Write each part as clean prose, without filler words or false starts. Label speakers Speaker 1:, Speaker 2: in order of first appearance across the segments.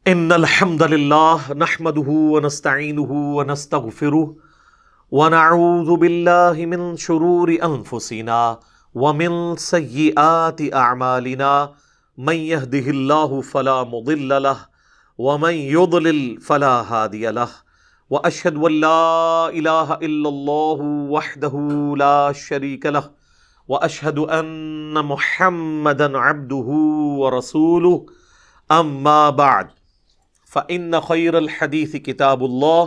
Speaker 1: ان الحمد للہ نحمده ونستعینه ونستغفره ونعوذ باللہ من شرور انفسنا ومن سیئات اعمالنا من يهده الله فلا مضل له ومن يضلل فلا هادي له واشهد ان لا اله الا الله وحده لا شريك له واشهد ان محمدا عبده ورسوله اما بعد فإن خير الحديث كتاب الله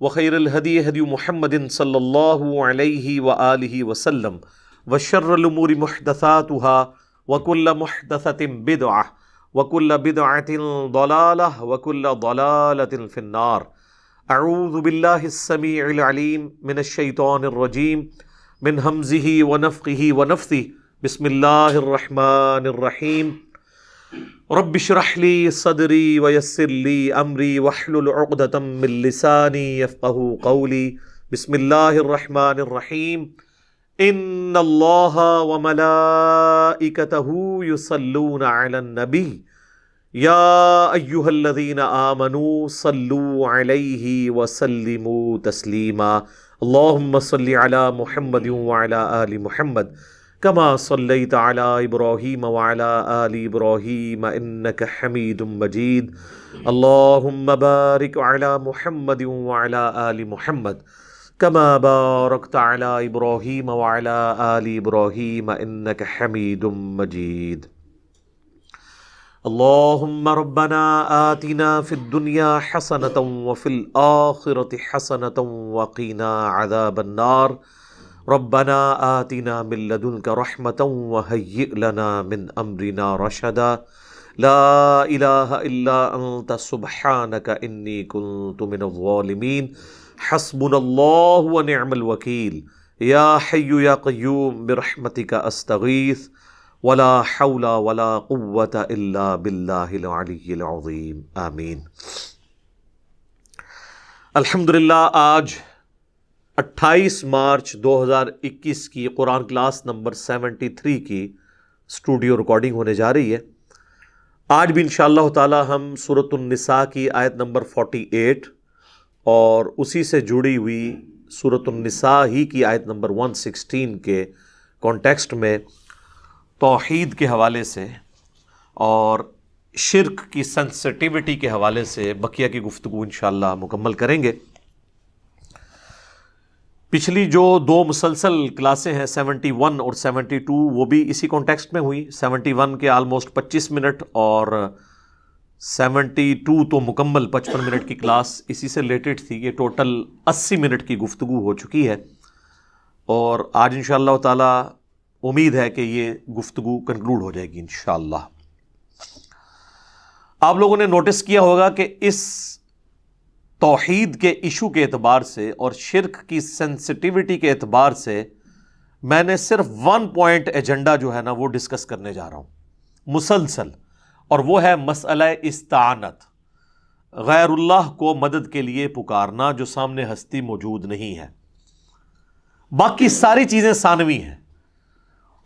Speaker 1: وخير الهدي هدي محمد صلى الله عليه وآله وسلم وشر الأمور محدثاتها وكل محدثة بدعة وكل بدعة ضلالة وكل ضلالة في النار. أعوذ بالله السميع العليم من الشيطان الرجيم من همزه ونفخه ونفثه. بسم الله الرحمن الرحيم. رب اشرح لي صدري ويسر لي امري واحلل عقدة من لساني يفقهوا قولي. بسم الله الرحمن الرحيم. ان الله وملائكته يصلون على النبي يا ايها الذين آمنوا صلوا عليه وسلموا تسليما. اللهم صل على محمد وعلى آل محمد كما صليت على إبراهيم وعلى آل إبراهيم إنك حميد مجيد. اللهم بارك على محمد وعلى آل محمد كما باركت على إبراهيم وعلى آل إبراهيم إنك حميد مجيد. اللهم ربنا آتنا في الدنيا حسنة وفي الآخرة حسنة وقنا عذاب النار. ربنا آتنا من لدنك رحمة وهيئ لنا من أمرنا رشدا. لا إله إلا أنت سبحانك إني كنت من الظالمين. حسبنا الله ونعم الوكيل. يا حي يا قيوم برحمتك أستغيث ولا حول ولا قوة إلا بالله العلي العظيم. آمين. الحمدللہ آج 28 مارچ 2021 کی قرآن کلاس نمبر 73 کی اسٹوڈیو ریکارڈنگ ہونے جا رہی ہے. آج بھی انشاءاللہ تعالی ہم سورۃ النساء کی آیت نمبر 48 اور اسی سے جڑی ہوئی سورۃ النساء ہی کی آیت نمبر 116 کے کانٹیکسٹ میں توحید کے حوالے سے اور شرک کی سینسٹیوٹی کے حوالے سے بقیہ کی گفتگو انشاءاللہ مکمل کریں گے. پچھلی جو دو مسلسل کلاسیں ہیں 71 اور 72 وہ بھی اسی کانٹیکسٹ میں ہوئی. 71 کے آلموسٹ 25 منٹ اور 72 تو مکمل 55 منٹ کی کلاس اسی سے ریلیٹڈ تھی. یہ ٹوٹل 80 منٹ کی گفتگو ہو چکی ہے اور آج انشاءاللہ تعالی امید ہے کہ یہ گفتگو کنکلوڈ ہو جائے گی انشاءاللہ. آپ لوگوں نے نوٹس کیا ہوگا کہ اس توحید کے ایشو کے اعتبار سے اور شرک کی سینسٹیوٹی کے اعتبار سے میں نے صرف 1 پوائنٹ ایجنڈا جو ہے نا وہ ڈسکس کرنے جا رہا ہوں مسلسل، اور وہ ہے مسئلہ استعانت، غیر اللہ کو مدد کے لیے پکارنا جو سامنے ہستی موجود نہیں ہے. باقی ساری چیزیں ثانوی ہیں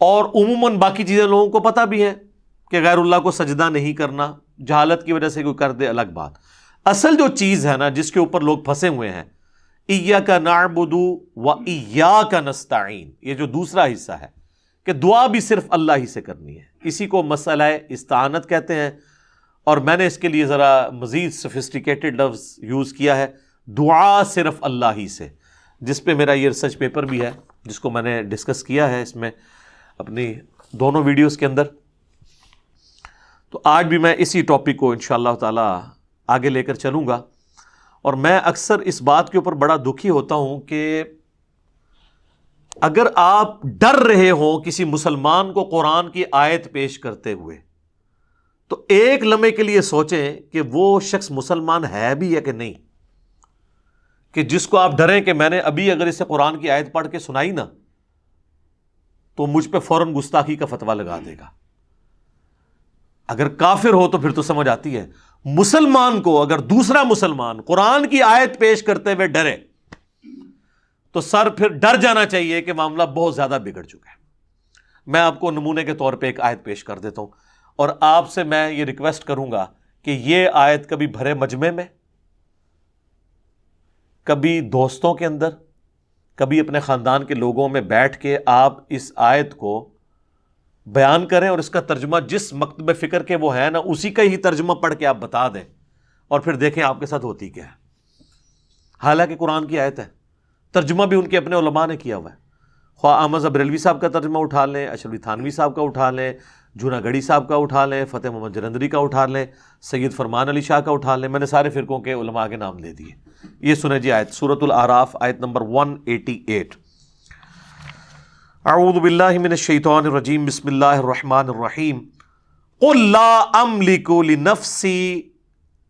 Speaker 1: اور عموماً باقی چیزیں لوگوں کو پتہ بھی ہے کہ غیر اللہ کو سجدہ نہیں کرنا، جہالت کی وجہ سے کوئی کر دے الگ بات. اصل جو چیز ہے نا جس کے اوپر لوگ پھنسے ہوئے ہیں، ایاک نعبد و ایاک نستعین، یہ جو دوسرا حصہ ہے کہ دعا بھی صرف اللہ ہی سے کرنی ہے، اسی کو مسئلہ استعانت کہتے ہیں. اور میں نے اس کے لیے ذرا مزید سفسٹیکیٹڈ لفظ یوز کیا ہے، دعا صرف اللہ ہی سے، جس پہ میرا یہ ریسرچ پیپر بھی ہے جس کو میں نے ڈسکس کیا ہے اس میں اپنی دونوں ویڈیوز کے اندر. تو آج بھی میں اسی ٹاپک کو انشاءاللہ تعالی آگے لے کر چلوں گا. اور میں اکثر اس بات کے اوپر بڑا دکھی ہوتا ہوں کہ اگر آپ ڈر رہے ہوں کسی مسلمان کو قرآن کی آیت پیش کرتے ہوئے تو ایک لمحے کے لیے سوچیں کہ وہ شخص مسلمان ہے بھی ہے کہ نہیں، کہ جس کو آپ ڈریں کہ میں نے ابھی اگر اسے قرآن کی آیت پڑھ کے سنائی نا تو مجھ پہ فوراً گستاخی کا فتویٰ لگا دے گا. اگر کافر ہو تو پھر تو سمجھ آتی ہے. مسلمان کو اگر دوسرا مسلمان قرآن کی آیت پیش کرتے ہوئے ڈرے تو سر پھر ڈر جانا چاہیے کہ معاملہ بہت زیادہ بگڑ چکا ہے. میں آپ کو نمونے کے طور پہ ایک آیت پیش کر دیتا ہوں اور آپ سے میں یہ ریکویسٹ کروں گا کہ یہ آیت کبھی بھرے مجمع میں، کبھی دوستوں کے اندر، کبھی اپنے خاندان کے لوگوں میں بیٹھ کے آپ اس آیت کو بیان کریں اور اس کا ترجمہ جس مکتب فکر کے وہ ہے نا اسی کا ہی ترجمہ پڑھ کے آپ بتا دیں، اور پھر دیکھیں آپ کے ساتھ ہوتی کیا ہے۔ حالانکہ قرآن کی آیت ہے، ترجمہ بھی ان کے اپنے علماء نے کیا ہوا ہے، خواہ احمد بریلوی صاحب کا ترجمہ اٹھا لیں، اشرفی تھانوی صاحب کا اٹھا لیں، جونا گڑھی صاحب کا اٹھا لیں، فتح محمد جلندری کا اٹھا لیں، سید فرمان علی شاہ کا اٹھا لیں، میں نے سارے فرقوں کے علماء کے نام لے دیے۔ یہ سنیں جی آیت، سورۃ الاعراف، آیت نمبر 188۔ اعوذ باللہ من الشیطان الرجیم، بسم اللہ الرحمن الرحیم۔ قل لا املک لنفسی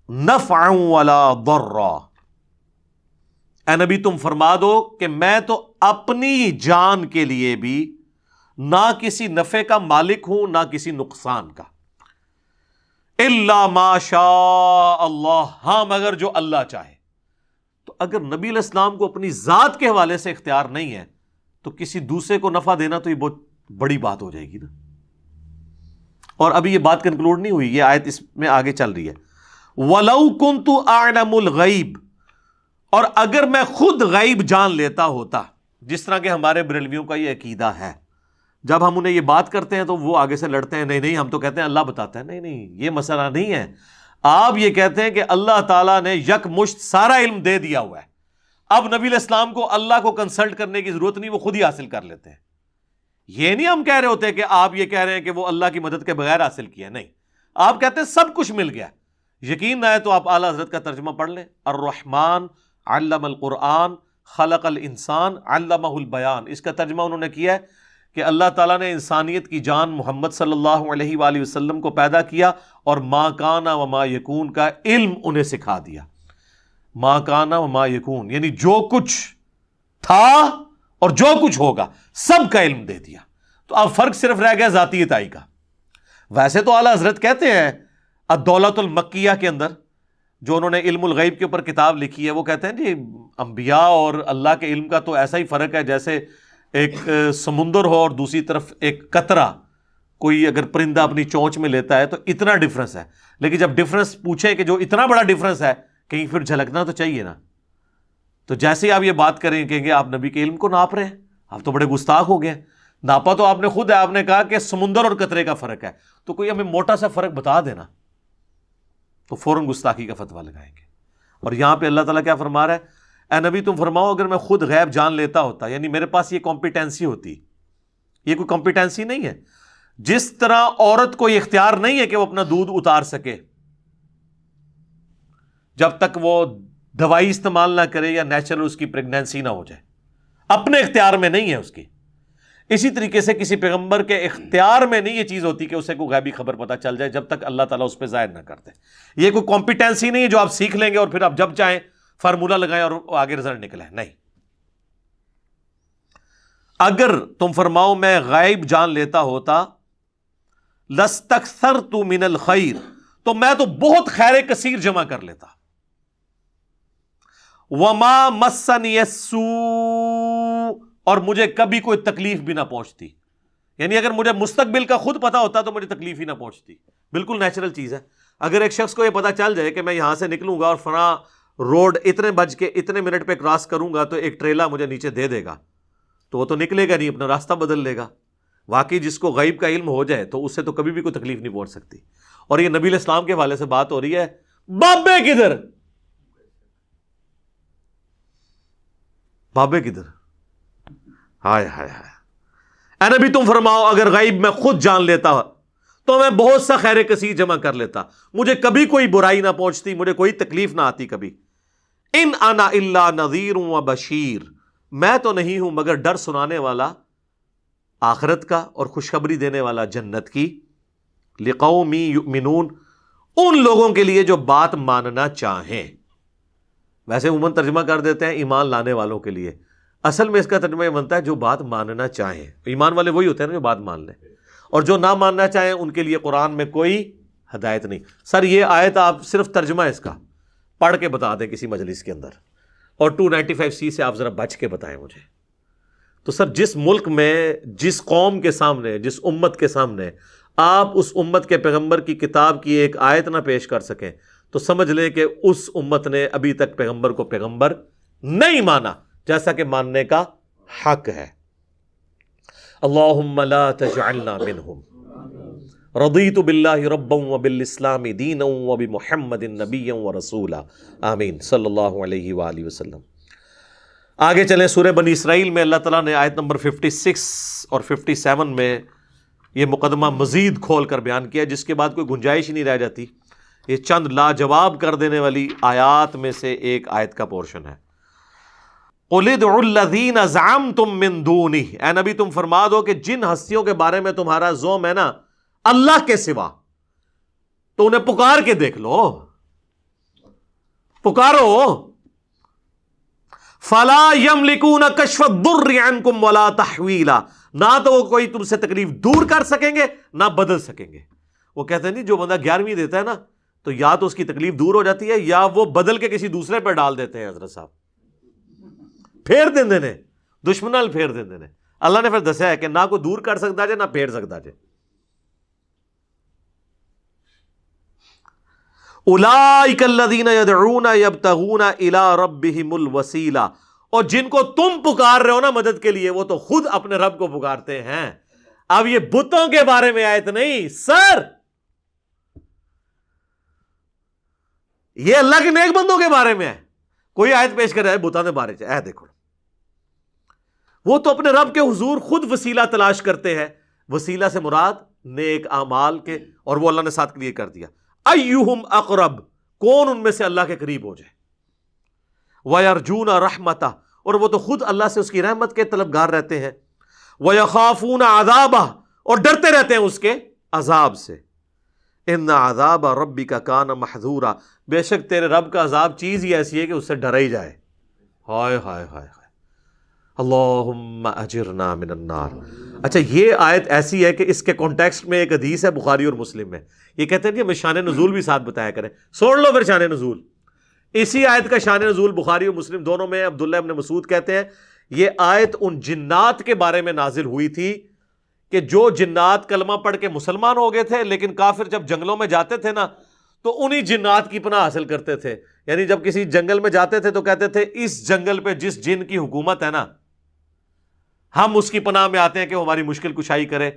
Speaker 1: نفعا ولا ضرا، اے نبی تم فرما دو کہ میں تو اپنی جان کے لیے بھی نہ کسی نفع کا مالک ہوں نہ کسی نقصان کا، الا ما شاء اللہ، ہاں مگر جو اللہ چاہے۔ تو اگر نبی علیہ السلام کو اپنی ذات کے حوالے سے اختیار نہیں ہے تو کسی دوسرے کو نفع دینا تو یہ بہت بڑی بات ہو جائے گی نا۔ اور ابھی یہ بات کنکلوڈ نہیں ہوئی، یہ آیت اس میں آگے چل رہی ہے۔ وَلَوْ كُنْتُ أَعْلَمُ الْغَيْبِ، اور اگر میں خود غیب جان لیتا ہوتا، جس طرح کہ ہمارے بریلویوں کا یہ عقیدہ ہے، جب ہم انہیں یہ بات کرتے ہیں تو وہ آگے سے لڑتے ہیں، نہیں نہیں ہم تو کہتے ہیں اللہ بتاتا ہے، نہیں نہیں یہ مسئلہ نہیں ہے، آپ یہ کہتے ہیں کہ اللہ تعالیٰ نے یک مشت سارا علم دے دیا ہوا ہے، اب نبی علیہ السلام کو اللہ کو کنسلٹ کرنے کی ضرورت نہیں، وہ خود ہی حاصل کر لیتے ہیں۔ یہ نہیں ہم کہہ رہے ہوتے کہ آپ یہ کہہ رہے ہیں کہ وہ اللہ کی مدد کے بغیر حاصل کیا، نہیں، آپ کہتے ہیں سب کچھ مل گیا۔ یقین نہ ہے تو آپ اعلیٰ حضرت کا ترجمہ پڑھ لیں، الرحمن علم القرآن خلق الانسان علمہ البیان، اس کا ترجمہ انہوں نے کیا ہے کہ اللہ تعالیٰ نے انسانیت کی جان محمد صلی اللہ علیہ وآلہ وسلم کو پیدا کیا اور ما کان و ما یکون کا علم انہیں سکھا دیا۔ ما کان و ما یکون یعنی جو کچھ تھا اور جو کچھ ہوگا سب کا علم دے دیا۔ تو اب فرق صرف رہ گیا ذاتی عطائی کا۔ ویسے تو اعلیٰ حضرت کہتے ہیں الدولۃ المکیہ کے اندر، جو انہوں نے علم الغیب کے اوپر کتاب لکھی ہے، وہ کہتے ہیں جی انبیاء اور اللہ کے علم کا تو ایسا ہی فرق ہے جیسے ایک سمندر ہو اور دوسری طرف ایک قطرہ، کوئی اگر پرندہ اپنی چونچ میں لیتا ہے تو اتنا ڈفرنس ہے، لیکن جب ڈفرنس پوچھے کہ جو اتنا بڑا ڈفرنس ہے کہیں پھر جھلکنا تو چاہیے نا۔ تو جیسے آپ یہ بات کریں کہیں گے آپ نبی کے علم کو ناپ رہے ہیں، آپ تو بڑے گستاخ ہو گئے، ناپا تو آپ نے خود ہے، آپ نے کہا کہ سمندر اور قطرے کا فرق ہے، تو کوئی ہمیں موٹا سا فرق بتا دینا، تو فوراً گستاخی کا فتویٰ لگائیں گے۔ اور یہاں پہ اللہ تعالیٰ کیا فرما رہا ہے، اے نبی تم فرماؤ اگر میں خود غیب جان لیتا ہوتا، یعنی میرے پاس یہ کمپیٹنسی ہوتی، یہ کوئی کمپیٹنسی نہیں ہے، جس طرح عورت کو یہ اختیار نہیں ہے کہ وہ اپنا دودھ اتار سکے جب تک وہ دوائی استعمال نہ کرے یا نیچرل اس کی پریگنینسی نہ ہو جائے، اپنے اختیار میں نہیں ہے اس کی، اسی طریقے سے کسی پیغمبر کے اختیار میں نہیں یہ چیز ہوتی کہ اسے کوئی غیبی خبر پتہ چل جائے جب تک اللہ تعالیٰ اس پہ ظاہر نہ کرتے۔ یہ کوئی کمپیٹنسی نہیں ہے جو آپ سیکھ لیں گے اور پھر آپ جب چاہیں فارمولہ لگائیں اور آگے رزلٹ نکلے، نہیں۔ اگر تم فرماؤ میں غیب جان لیتا ہوتا، لستکثرت من الخیر، تو میں تو بہت خیر کثیر جمع کر لیتا، وما مسنی السوء، اور مجھے کبھی کوئی تکلیف بھی نہ پہنچتی، یعنی اگر مجھے مستقبل کا خود پتا ہوتا تو مجھے تکلیف ہی نہ پہنچتی۔ بالکل نیچرل چیز ہے، اگر ایک شخص کو یہ پتا چل جائے کہ میں یہاں سے نکلوں گا اور فلاں روڈ اتنے بج کے اتنے منٹ پہ کراس کروں گا تو ایک ٹریلا مجھے نیچے دے دے گا، تو وہ تو نکلے گا نہیں، اپنا راستہ بدل لے گا۔ واقعی جس کو غیب کا علم ہو جائے تو اس سے تو کبھی بھی کوئی تکلیف نہیں پہنچ سکتی۔ اور یہ نبی علیہ السلام کے حوالے سے بات ہو رہی ہے، بابے کدھر، بابے کدھر، ہائے ہائے ہائے۔ اے نبی تم فرماؤ اگر غیب میں خود جان لیتا تو میں بہت سا خیر کثیر جمع کر لیتا، مجھے کبھی کوئی برائی نہ پہنچتی، مجھے کوئی تکلیف نہ آتی کبھی۔ ان انا الا نذیر و بشیر، میں تو نہیں ہوں مگر ڈر سنانے والا آخرت کا اور خوشخبری دینے والا جنت کی، لقوم یؤمنون، ان لوگوں کے لیے جو بات ماننا چاہیں۔ ویسے عموماً ترجمہ کر دیتے ہیں ایمان لانے والوں کے لیے، اصل میں اس کا ترجمہ یہ بنتا ہے جو بات ماننا چاہیں۔ ایمان والے وہی ہوتے ہیں نا جو بات مان لیں، اور جو نہ ماننا چاہیں ان کے لیے قرآن میں کوئی ہدایت نہیں۔ سر یہ آیت آپ صرف ترجمہ اس کا پڑھ کے بتا دیں کسی مجلس کے اندر، اور 295C سے آپ ذرا بچ کے بتائیں مجھے۔ تو سر جس ملک میں، جس قوم کے سامنے، جس امت کے سامنے آپ اس امت کے پیغمبر کی کتاب کی ایک آیت نہ پیش کر سکیں تو سمجھ لیں کہ اس امت نے ابھی تک پیغمبر کو پیغمبر نہیں مانا، جیسا کہ ماننے کا حق ہے۔ اللہم لا تجعلنا منہم، رضیت باللہ ربا وبالاسلام دینا وبمحمد نبیا ورسولا، آمین صلی اللہ علیہ وآلہ وسلم۔ آگے چلیں، سورہ بنی اسرائیل میں اللہ تعالیٰ نے آیت نمبر 56 اور 57 میں یہ مقدمہ مزید کھول کر بیان کیا، جس کے بعد کوئی گنجائش ہی نہیں رہ جاتی۔ یہ چند لاجواب کر دینے والی آیات میں سے ایک آیت کا پورشن ہے۔ قُلِ ادْعُوا الَّذِينَ زَعَمْتُم مِّن دُونِهِ، اے نبی تم فرما دو کہ جن ہستیوں کے بارے میں تمہارا زعم ہے نا اللہ کے سوا، تو انہیں پکار کے دیکھ لو، پکارو۔ فَلَا يَمْلِكُونَ كَشْفَ الضُّرِّ عَنْكُمْ وَلَا تَحْوِيلًا، نہ تو وہ کوئی تم سے تکلیف دور کر سکیں گے نہ بدل سکیں گے۔ وہ کہتے ہیں نہیں، جو بندہ 11ویں دیتا ہے نا تو یا تو اس کی تکلیف دور ہو جاتی ہے یا وہ بدل کے کسی دوسرے پہ ڈال دیتے ہیں۔ حضرت صاحب پھیر دیندے نے، دشمن نال پھیر دیندے نے۔ اللہ نے پھر دسیا ہے کہ نہ کوئی دور کر سکتا جے نہ پھیر سکتا جے۔ اولئک الذین یدعون یبتغون الی ربہم الوسیلہ، اور جن کو تم پکار رہے ہو نا مدد کے لیے، وہ تو خود اپنے رب کو پکارتے ہیں۔ اب یہ بتوں کے بارے میں آیت نہیں سر، یہ اللہ کے نیک بندوں کے بارے میں ہے۔ کوئی آیت پیش کر رہا ہے بتوں کے بارے میں، دیکھو وہ تو اپنے رب کے حضور خود وسیلہ تلاش کرتے ہیں۔ وسیلہ سے مراد نیک اعمال کے، اور وہ اللہ نے ساتھ کلیئر کر دیا، ایہم اقرب، کون ان میں سے اللہ کے قریب ہو جائے، وَيَرْجُونَ رَحْمَتَهُ، اور وہ تو خود اللہ سے اس کی رحمت کے طلبگار رہتے ہیں، وَيَخَافُونَ عَذَابَهُ، اور ڈرتے رہتے ہیں اس کے عذاب سے۔ ان عذاب ربک کان محذورا، بے شک تیرے رب کا عذاب چیز ہی ایسی ہے کہ اس سے ڈرا ہی جائے۔ ہائے ہائے ہائے ہائے، اللہم اجرنا من النار۔ اچھا، یہ آیت ایسی ہے کہ اس کے کانٹیکسٹ میں ایک حدیث ہے بخاری اور مسلم میں، یہ کہتے ہیں کہ ہمیں شان نزول بھی ساتھ بتایا کریں۔ سوڑ لو پھر شان نزول، اسی آیت کا شان نزول بخاری اور مسلم دونوں میں عبداللہ ابن مسعود کہتے ہیں یہ آیت ان جنات کے بارے میں نازل ہوئی تھی کہ جو جنات کلمہ پڑھ کے مسلمان ہو گئے تھے، لیکن کافر جب جنگلوں میں جاتے تھے نا تو انہی جنات کی پناہ حاصل کرتے تھے۔ یعنی جب کسی جنگل میں جاتے تھے تو کہتے تھے اس جنگل پہ جس جن کی حکومت ہے نا، ہم اس کی پناہ میں آتے ہیں کہ وہ ہماری مشکل کشائی کرے۔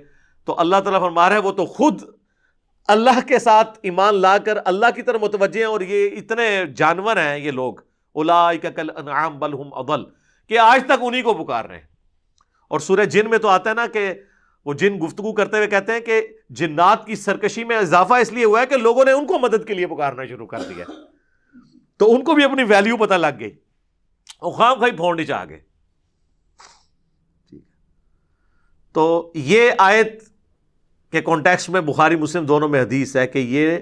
Speaker 1: تو اللہ تعالیٰ فرما رہا ہے وہ تو خود اللہ کے ساتھ ایمان لا کر اللہ کی طرف متوجہ ہیں، اور یہ اتنے جانور ہیں یہ لوگ، اولئک کالانعام بل ہم اضل، کہ آج تک انہی کو پکار رہے ہیں۔ اور سورہ جن میں تو آتا ہے نا کہ وہ جن گفتگو کرتے ہوئے کہتے ہیں کہ جنات کی سرکشی میں اضافہ اس لیے ہوا ہے کہ لوگوں نے ان کو مدد کے لیے پکارنا شروع کر دیا، تو ان کو بھی اپنی ویلیو پتہ لگ گئی، اور خام خواہ پھوڑ نیچے آ گئے۔ تو یہ آیت کے کانٹیکسٹ میں بخاری مسلم دونوں میں حدیث ہے کہ یہ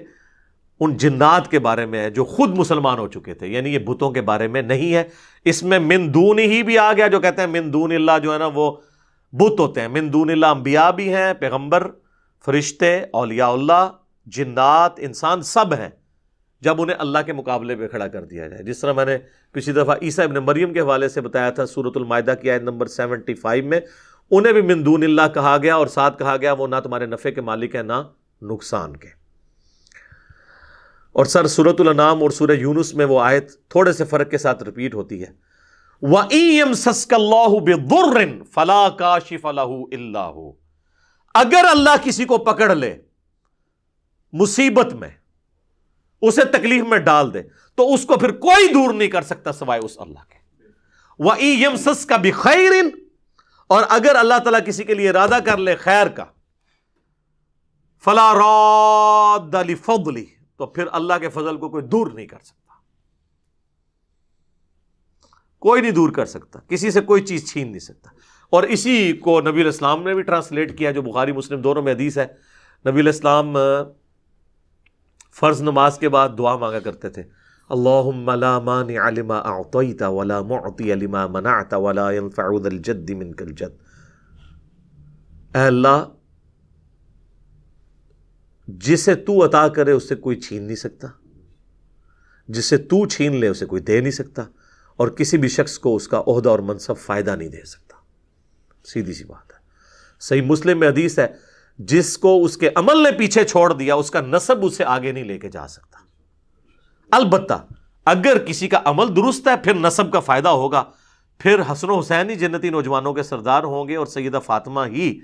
Speaker 1: ان جنات کے بارے میں ہے جو خود مسلمان ہو چکے تھے، یعنی یہ بتوں کے بارے میں نہیں ہے۔ اس میں من دون ہی بھی آ گیا، جو کہتے ہیں من دون اللہ جو ہے نا وہ بت ہوتے ہیں۔ من دون اللہ انبیاء بھی ہیں، پیغمبر، فرشتے، اولیاء اللہ، جنات، انسان سب ہیں جب انہیں اللہ کے مقابلے پہ کھڑا کر دیا جائے۔ جس طرح میں نے پچھلی دفعہ عیسیٰ ابن مریم کے حوالے سے بتایا تھا، سورۃ المائدہ کی آیت نمبر 75 میں انہیں بھی من دون اللہ کہا گیا، اور ساتھ کہا گیا وہ نہ تمہارے نفع کے مالک ہیں نہ نقصان کے۔ اور سر سورۃ الانعام اور سورہ یونس میں وہ آیت تھوڑے سے فرق کے ساتھ ریپیٹ ہوتی ہے، وَإِن يَمْسَسْكَ اللَّهُ بِضُرٍّ فَلَا كَاشِفَ لَهُ إِلَّا هُوَ، اگر اللہ کسی کو پکڑ لے مصیبت میں، اسے تکلیف میں ڈال دے، تو اس کو پھر کوئی دور نہیں کر سکتا سوائے اس اللہ کے۔ وَإِن يَمْسَسْكَ بِخَيْرٍ، اور اگر اللہ تعالیٰ کسی کے لیے ارادہ کر لے خیر کا، فَلَا رَادَّ لِفَضْلِهِ، تو پھر اللہ کے فضل کو کوئی دور نہیں کر سکتا، کوئی نہیں دور کر سکتا، کسی سے کوئی چیز چھین نہیں سکتا۔ اور اسی کو نبی علیہ السلام نے بھی ٹرانسلیٹ کیا، جو بخاری مسلم دونوں میں حدیث ہے۔ نبی علیہ السلام فرض نماز کے بعد دعا مانگا کرتے تھے، اللہم لا مانع لما اعطیت ولا معطی لما منعت ولا ينفع ذا الجد منک الجد، اے اللہ جسے تو عطا کرے اس سے کوئی چھین نہیں سکتا، جسے تو چھین لے اسے کوئی دے نہیں سکتا، اور کسی بھی شخص کو اس کا عہدہ اور منصب فائدہ نہیں دے سکتا۔ سیدھی سی بات ہے۔ صحیح مسلم میں حدیث ہے، جس کو اس کے عمل نے پیچھے چھوڑ دیا اس کا نسب اسے آگے نہیں لے کے جا سکتا. البتہ اگر کسی کا عمل درست ہے پھر نسب کا فائدہ ہوگا، پھر حسن و حسین ہی جنتی نوجوانوں کے سردار ہوں گے اور سیدہ فاطمہ ہی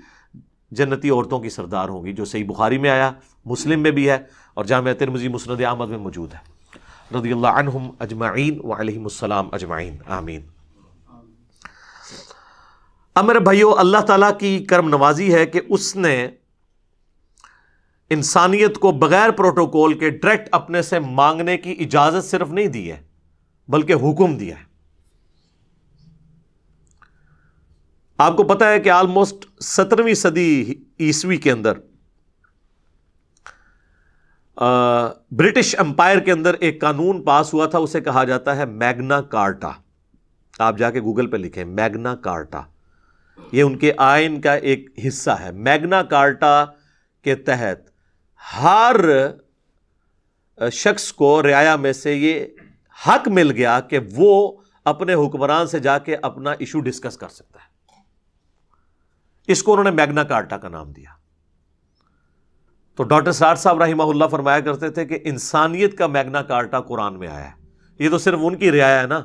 Speaker 1: جنتی عورتوں کی سردار ہوں گی، جو صحیح بخاری میں آیا، مسلم میں بھی ہے اور جامعہ ترمذی مسند احمد میں موجود ہے. رضی اللہ عنہم اجمعین وعلیہم السلام اجمعین، آمین. اب میرے بھائیو، اللہ تعالیٰ کی کرم نوازی ہے کہ اس نے انسانیت کو بغیر پروٹوکول کے ڈائریکٹ اپنے سے مانگنے کی اجازت صرف نہیں دی ہے بلکہ حکم دیا ہے. آپ کو پتا ہے کہ آلموسٹ 17ویں صدی عیسوی کے اندر برٹش امپائر کے اندر ایک قانون پاس ہوا تھا، اسے کہا جاتا ہے میگنا کارٹا. آپ جا کے گوگل پہ لکھیں میگنا کارٹا، یہ ان کے آئین کا ایک حصہ ہے. میگنا کارٹا کے تحت ہر شخص کو رعایا میں سے یہ حق مل گیا کہ وہ اپنے حکمران سے جا کے اپنا ایشو ڈسکس کر سکتا ہے. اس کو انہوں نے میگنا کارٹا کا نام دیا. تو ڈاکٹر سار صاحب رحمہ اللہ فرمایا کرتے تھے کہ انسانیت کا میگنا کارٹا قرآن میں آیا ہے. یہ تو صرف ان کی رعایا ہے نا،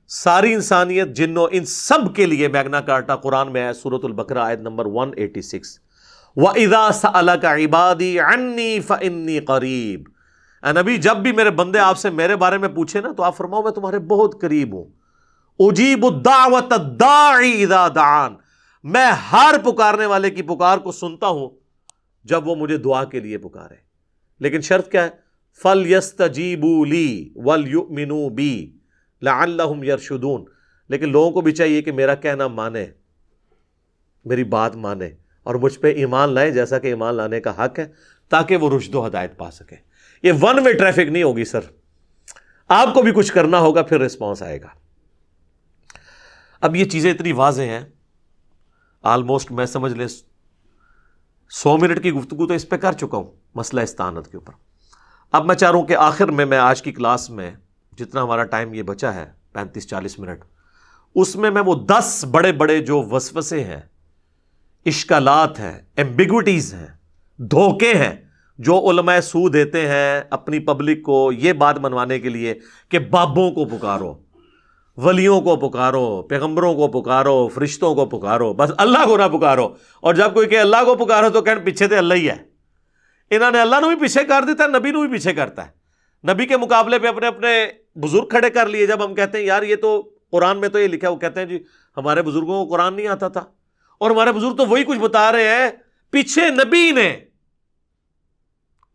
Speaker 1: ساری انسانیت جنوں ان سب کے لیے میگنا کارٹا قرآن میں آیا. سورۃ البقرہ آیت نمبر 186، وَإِذَا سَأَلَكَ عِبَادِي عَنِّي فَإِنِّي قَرِيبٌ. اے نبی، جب بھی میرے بندے آپ سے میرے بارے میں پوچھے نا تو آپ فرماؤ میں تمہارے بہت قریب ہوں. اجیب الدعوۃ الداعی اذا دعان، میں ہر پکارنے والے کی پکار کو سنتا ہوں جب وہ مجھے دعا کے لیے پکارے. لیکن شرط کیا ہے؟ فَلْيَسْتَجِيبُوا لِي وَلْيُؤْمِنُوا بِي لَعَلَّهُمْ يَرْشُدُونَ. لیکن لوگوں کو بھی چاہیے کہ میرا کہنا مانے، میری بات مانے اور مجھ پہ ایمان لائے جیسا کہ ایمان لانے کا حق ہے، تاکہ وہ رشد و ہدایت پا سکے. یہ ون وے ٹریفک نہیں ہوگی سر، آپ کو بھی کچھ کرنا ہوگا پھر رسپانس آئے گا. اب یہ چیزیں اتنی واضح ہیں، آلموسٹ میں سمجھ لیں 100 منٹ کی گفتگو تو اس پہ کر چکا ہوں مسئلہ استعانت کے اوپر. اب میں چاہ رہا ہوں کہ آخر میں آج کی کلاس میں جتنا ہمارا ٹائم یہ بچا ہے 35-40 منٹ، اس میں وہ 10 بڑے بڑے جو وسوسے ہیں، اشکالات ہیں، ایمبیگوٹیز ہیں، دھوکے ہیں جو علماء سو دیتے ہیں اپنی پبلک کو یہ بات منوانے کے لیے کہ بابوں کو پکارو، ولیوں کو پکارو، پیغمبروں کو پکارو، فرشتوں کو پکارو، بس اللہ کو نہ پکارو. اور جب کوئی کہ اللہ کو پکارو تو کہیں پیچھے تو اللہ ہی ہے. انہوں نے اللہ نے بھی پیچھے کر دیتا ہے، نبی نے بھی پیچھے کرتا ہے. نبی کے مقابلے پہ اپنے اپنے بزرگ کھڑے کر لیے. جب ہم کہتے ہیں یار یہ تو قرآن میں تو یہ لکھا ہے، وہ کہتے ہیں جی ہمارے بزرگوں کو قرآن نہیں آتا تھا، اور ہمارے بزرگ تو وہی کچھ بتا رہے ہیں، پیچھے نبی نے،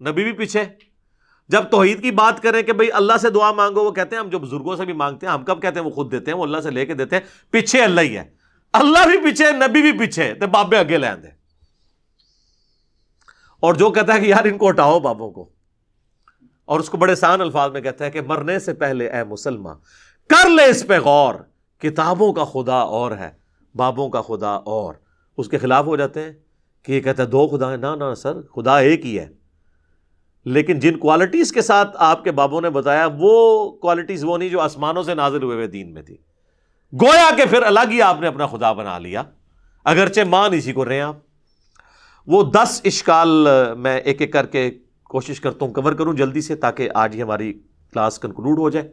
Speaker 1: نبی بھی پیچھے. جب توحید کی بات کریں کہ بھئی اللہ سے دعا مانگو، وہ کہتے ہیں ہم جو بزرگوں سے بھی مانگتے ہیں. ہم کب کہتے ہیں وہ خود دیتے ہیں، وہ اللہ سے لے کے دیتے ہیں. پیچھے اللہ ہی ہے، اللہ بھی پیچھے، نبی بھی پیچھے، تے بابے اگے لے آندے. اور جو کہتا ہے کہ یار ان کو ہٹاؤ بابوں کو، اور اس کو بڑے آسان الفاظ میں کہتا ہے کہ مرنے سے پہلے اے مسلمان کر لے اس پہ غور، کتابوں کا خدا اور ہے، بابوں کا خدا اور. اس کے خلاف ہو جاتے ہیں کہ یہ کہتا ہے 2 خدا ہیں. نہ سر، خدا ایک ہی ہے، لیکن جن کوالٹیز کے ساتھ آپ کے بابوں نے بتایا وہ کوالٹیز وہ نہیں جو آسمانوں سے نازل ہوئے دین میں تھی. گویا کہ پھر الگ ہی آپ نے اپنا خدا بنا لیا، اگرچہ مان اسی کو رہے ہیں آپ. وہ 10 اشکال میں ایک ایک کر کے کوشش کرتا ہوں کور کروں جلدی سے، تاکہ آج ہی ہماری کلاس کنکلوڈ ہو جائے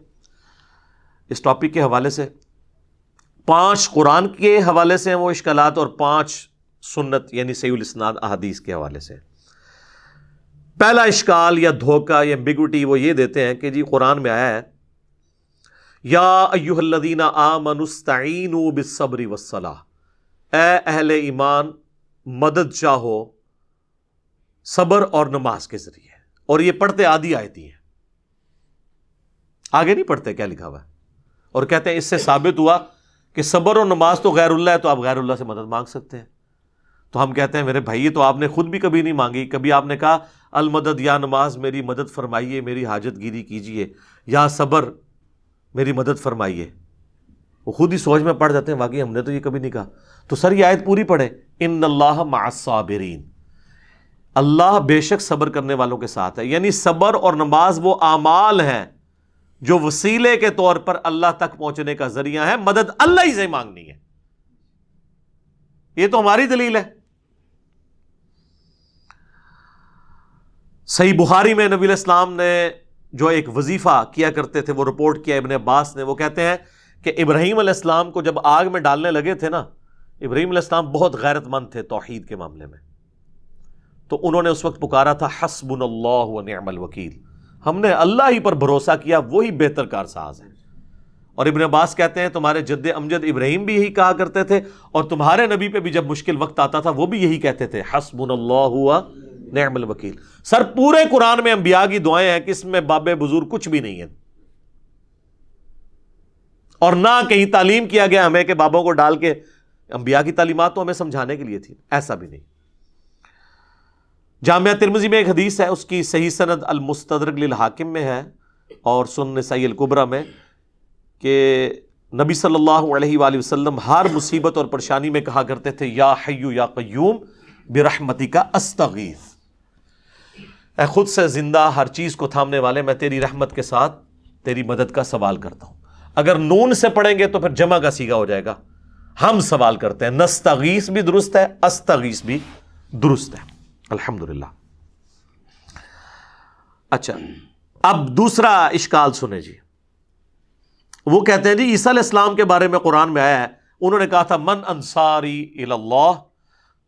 Speaker 1: اس ٹاپک کے حوالے سے. 5 قرآن کے حوالے سے ہیں وہ اشکالات، اور 5 سنت یعنی صحیح الاسناد احادیث کے حوالے سے. پہلا اشکال یا دھوکہ یا ایمبیگوٹی وہ یہ دیتے ہیں کہ جی قرآن میں آیا ہے یا ایھا الذین آمنوا استعینوا بالصبر والصلاۃ، اے اہل ایمان مدد چاہو صبر اور نماز کے ذریعے. اور یہ پڑھتے آدھی آیتی ہیں، آگے نہیں پڑھتے کیا لکھا ہوا ہے، اور کہتے ہیں اس سے ثابت ہوا کہ صبر اور نماز تو غیر اللہ ہے، تو آپ غیر اللہ سے مدد مانگ سکتے ہیں. تو ہم کہتے ہیں میرے بھائی یہ تو آپ نے خود بھی کبھی نہیں مانگی. کبھی آپ نے کہا المدد یا نماز میری مدد فرمائیے، میری حاجت گیری کیجیے، یا صبر میری مدد فرمائیے. وہ خود ہی سوچ میں پڑ جاتے ہیں واقعی ہم نے تو یہ کبھی نہیں کہا. تو سر یہ آیت پوری پڑھیں، ان اللہ مع الصابرین، اللہ بے شک صبر کرنے والوں کے ساتھ ہے. یعنی صبر اور نماز وہ اعمال ہیں جو وسیلے کے طور پر اللہ تک پہنچنے کا ذریعہ ہے، مدد اللہ ہی سے مانگنی ہے. یہ تو ہماری دلیل ہے. صحیح بخاری میں نبی علیہ السلام نے جو ایک وظیفہ کیا کرتے تھے وہ رپورٹ کیا ابن عباس نے. وہ کہتے ہیں کہ ابراہیم علیہ السلام کو جب آگ میں ڈالنے لگے تھے نا، ابراہیم علیہ السلام بہت غیرت مند تھے توحید کے معاملے میں، تو انہوں نے اس وقت پکارا تھا حسبنا اللہ و نعم الوکیل، ہم نے اللہ ہی پر بھروسہ کیا، وہی بہتر کارساز ہے. اور ابن عباس کہتے ہیں تمہارے جد امجد ابراہیم بھی یہی کہا کرتے تھے، اور تمہارے نبی پہ بھی جب مشکل وقت آتا تھا وہ بھی یہی کہتے تھے حسبنا اللہ و نعم الوکیل. سر پورے قرآن میں انبیاء کی دعائیں ہیں کہ اس میں باب بزرگ کچھ بھی نہیں ہے، اور نہ کہیں تعلیم کیا گیا ہمیں کہ بابوں کو ڈال کے، انبیاء کی تعلیمات تو ہمیں سمجھانے کے لیے تھی، ایسا بھی نہیں. جامعہ ترمذی میں ایک حدیث ہے، اس کی صحیح سند المستدرک للحاکم میں ہے اور سنن نسائی الکبریٰ میں، کہ نبی صلی اللہ علیہ وآلہ وسلم ہر مصیبت اور پریشانی میں کہا کرتے تھے یا حی یا قیوم برحمتک استغیث، اے خود سے زندہ ہر چیز کو تھامنے والے، میں تیری رحمت کے ساتھ تیری مدد کا سوال کرتا ہوں. اگر نون سے پڑھیں گے تو پھر جمع کا صیغہ ہو جائے گا، ہم سوال کرتے ہیں. نستغیث بھی درست ہے، استغیث بھی درست ہے. الحمدللہ. اچھا اب دوسرا اشکال سنیں جی. وہ کہتے ہیں جی عیسیٰ علیہ السلام کے بارے میں قرآن میں آیا ہے، انہوں نے کہا تھا من انصاری الی اللہ،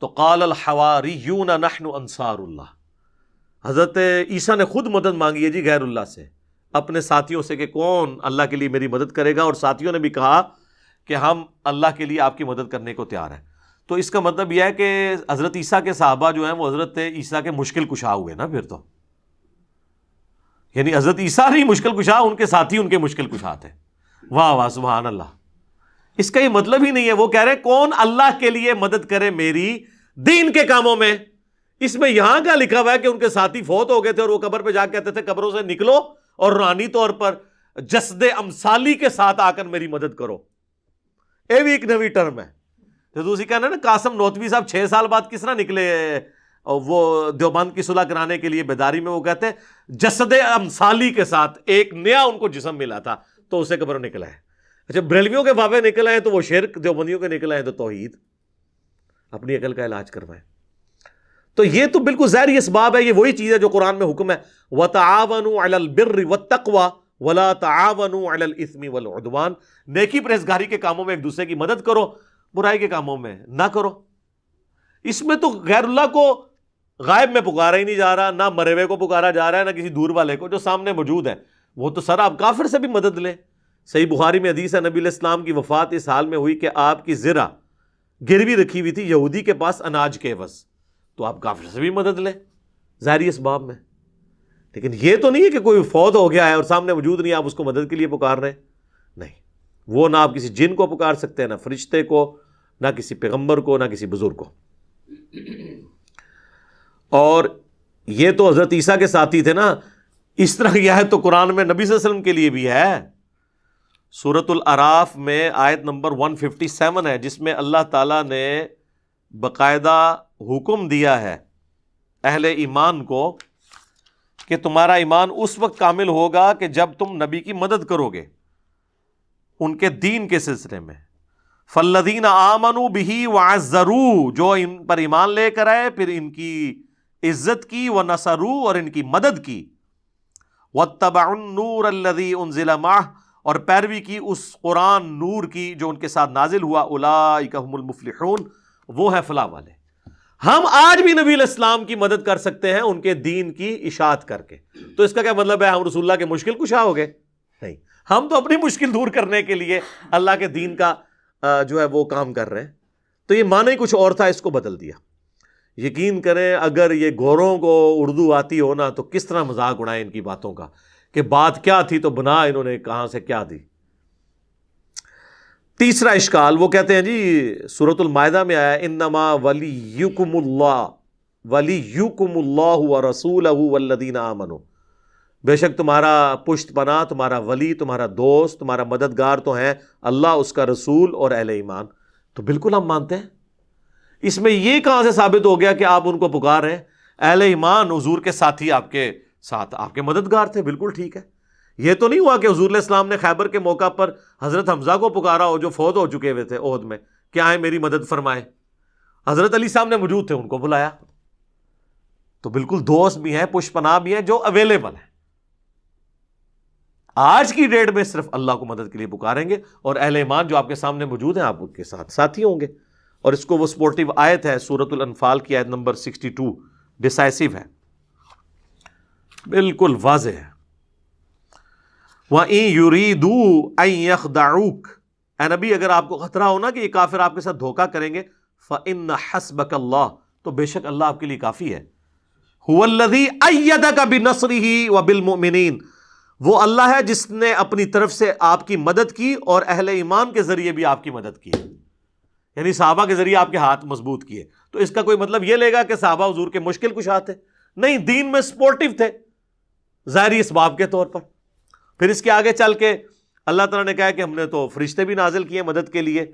Speaker 1: تو قال الحواریون نحن انصار اللہ. حضرت عیسیٰ نے خود مدد مانگی ہے جی غیر اللہ سے، اپنے ساتھیوں سے کہ کون اللہ کے لیے میری مدد کرے گا، اور ساتھیوں نے بھی کہا کہ ہم اللہ کے لیے آپ کی مدد کرنے کو تیار ہیں. تو اس کا مطلب یہ ہے کہ حضرت عیسیٰ کے صحابہ جو ہیں وہ حضرت عیسیٰ کے مشکل کشا ہوئے نا پھر تو، یعنی حضرت عیسیٰ نہیں مشکل کشا، ان کے ساتھی ان کے مشکل کشا تھے. واہ واہ سبحان اللہ. اس کا یہ مطلب ہی نہیں ہے. وہ کہہ رہے کون اللہ کے لیے مدد کرے میری دین کے کاموں میں. اس میں یہاں کا لکھا ہوا ہے کہ ان کے ساتھی فوت ہو گئے تھے اور وہ قبر پہ جا کے کہتے تھے قبروں سے نکلو اور روحانی طور پر جسد امثالی کے ساتھ آ کر میری مدد کرو. یہ بھی ایک نوی ٹرم ہے. تو دوسری کہنا نا قاسم نوتوی صاحب 6 سال بعد کس طرح نکلے وہ دیوبند کی صلح کرانے کے لیے بیداری میں. وہ کہتے ہیں جسد امثالی کے ساتھ ایک نیا ان کو جسم ملا تھا تو اسے قبر نکلا ہے. اچھا بریلویوں کے بابے نکل آئے تو وہ شرک، دیوبندیوں کے نکل آئے تو توحید. اپنی عقل کا علاج کروائیں. تو یہ تو بالکل ظاہری اسباب ہے. یہ وہی چیز ہے جو قرآن میں حکم ہے وَتَعَاوَنُوا عَلَى الْبِرِّ وَالتَّقْوَى وَلَا تَعَاوَنُوا عَلَى الْإِثْمِ وَالْعُدْوَانِ. نیکی پرہیزگاری کے کاموں میں ایک دوسرے کی مدد کرو، برائی کے کاموں میں نہ کرو. اس میں تو غیر اللہ کو غائب میں پکارا ہی نہیں جا رہا، نہ مرے ہوئے کو پکارا جا رہا ہے، نہ کسی دور والے کو، جو سامنے موجود ہے. وہ تو سر آپ کافر سے بھی مدد لیں. صحیح بخاری میں حدیث ہے نبی علیہ السلام کی وفات اس حال میں ہوئی کہ آپ کی زرہ گروی رکھی ہوئی تھی یہودی کے پاس اناج کے عوض، تو آپ کافر سے بھی مدد لیں ظاہری اسباب میں. لیکن یہ تو نہیں ہے کہ کوئی فوت ہو گیا ہے اور سامنے موجود نہیں، آپ اس کو مدد کے لیے پکار رہے ہیں. نہیں، وہ نہ آپ کسی جن کو پکار سکتے ہیں، نہ فرشتے کو، نہ کسی پیغمبر کو، نہ کسی بزرگ کو. اور یہ تو حضرت عیسیٰ کے ساتھی تھے نا. اس طرح کی آیت تو قرآن میں نبی صلی اللہ علیہ وسلم کے لیے بھی ہے. سورۃ الاعراف میں آیت نمبر 157 ہے، جس میں اللہ تعالیٰ نے باقاعدہ حکم دیا ہے اہل ایمان کو کہ تمہارا ایمان اس وقت کامل ہوگا کہ جب تم نبی کی مدد کرو گے ان کے دین کے سلسلے میں. فالذین آمنوا بہ وعزروہ، جو ان پر ایمان لے کر آئے پھر ان کی عزت کی، ونصروا، اور ان کی مدد کی، واتبعوا النور الذی انزل معہ، اور پیروی کی اس قرآن نور کی جو ان کے ساتھ نازل ہوا، اولئک هم المفلحون، وہ ہے فلاح والے. ہم آج بھی نبی علیہ السلام کی مدد کر سکتے ہیں ان کے دین کی اشاعت کر کے. تو اس کا کیا مطلب ہے ہم رسول اللہ کے مشکل کشا ہو گئے؟ نہیں، ہم تو اپنی مشکل دور کرنے کے لیے اللہ کے دین کا جو ہے وہ کام کر رہے ہیں. تو یہ معنی کچھ اور تھا، اس کو بدل دیا. یقین کریں اگر یہ گوروں کو اردو آتی ہو نا تو کس طرح مذاق اڑائے ان کی باتوں کا کہ بات کیا تھی تو بنا انہوں نے کہاں سے کیا دی. تیسرا اشکال وہ کہتے ہیں جی سورۃ المائدہ میں آیا انما ولیکم اللہ ورسولہ والذین آمنوا، بے شک تمہارا پشت پناہ، تمہارا ولی، تمہارا دوست، تمہارا مددگار تو ہیں اللہ، اس کا رسول اور اہل ایمان. تو بالکل ہم مانتے ہیں. اس میں یہ کہاں سے ثابت ہو گیا کہ آپ ان کو پکار رہے ہیں؟ اہل ایمان حضور کے ساتھی آپ کے ساتھ آپ کے مددگار تھے، بالکل ٹھیک ہے. یہ تو نہیں ہوا کہ حضور علیہ السلام نے خیبر کے موقع پر حضرت حمزہ کو پکارا ہو جو فوت ہو چکے ہوئے تھے عہد میں کہ آئیں میری مدد فرمائیں. حضرت علی صاحب نے موجود تھے، ان کو بلایا. تو بالکل دوست بھی ہیں، پش پناہ بھی ہیں جو اویلیبل ہیں. آج کی ڈیٹ میں صرف اللہ کو مدد کے لیے پکاریں گے، اور اہل ایمان جو آپ کے سامنے موجود ہیں آپ ان کے ساتھ ساتھی ہوں گے. اور اس کو وہ سپورٹیو آیت ہے سورۃ الانفال کی آیت نمبر 62، ڈیسائسو ہے، بالکل واضح ہے. وَإِن يُرِيدُوا أَن يَخْدَعُوكَ، اے نبی اگر آپ کو خطرہ ہو نا کہ یہ کافر آپ کے ساتھ دھوکہ کریں گے، فَإِنَّ حَسْبَكَ اللَّهُ، تو بے شک اللہ آپ کے لیے کافی ہے. هُوَ الَّذِي أَيَّدَكَ بِنَصْرِهِ وَبِالْمُؤْمِنِينَ، وہ اللہ ہے جس نے اپنی طرف سے آپ کی مدد کی اور اہل ایمان کے ذریعے بھی آپ کی مدد کی، یعنی صحابہ کے ذریعے آپ کے ہاتھ مضبوط کیے. تو اس کا کوئی مطلب یہ لے گا کہ صحابہ حضور کے مشکل کشا تھے؟ نہیں، دین میں سپورٹیو تھے ظاہری اسباب کے طور پر. پھر اس کے آگے چل کے اللہ تعالیٰ نے کہا کہ ہم نے تو فرشتے بھی نازل کیے مدد کے لیے،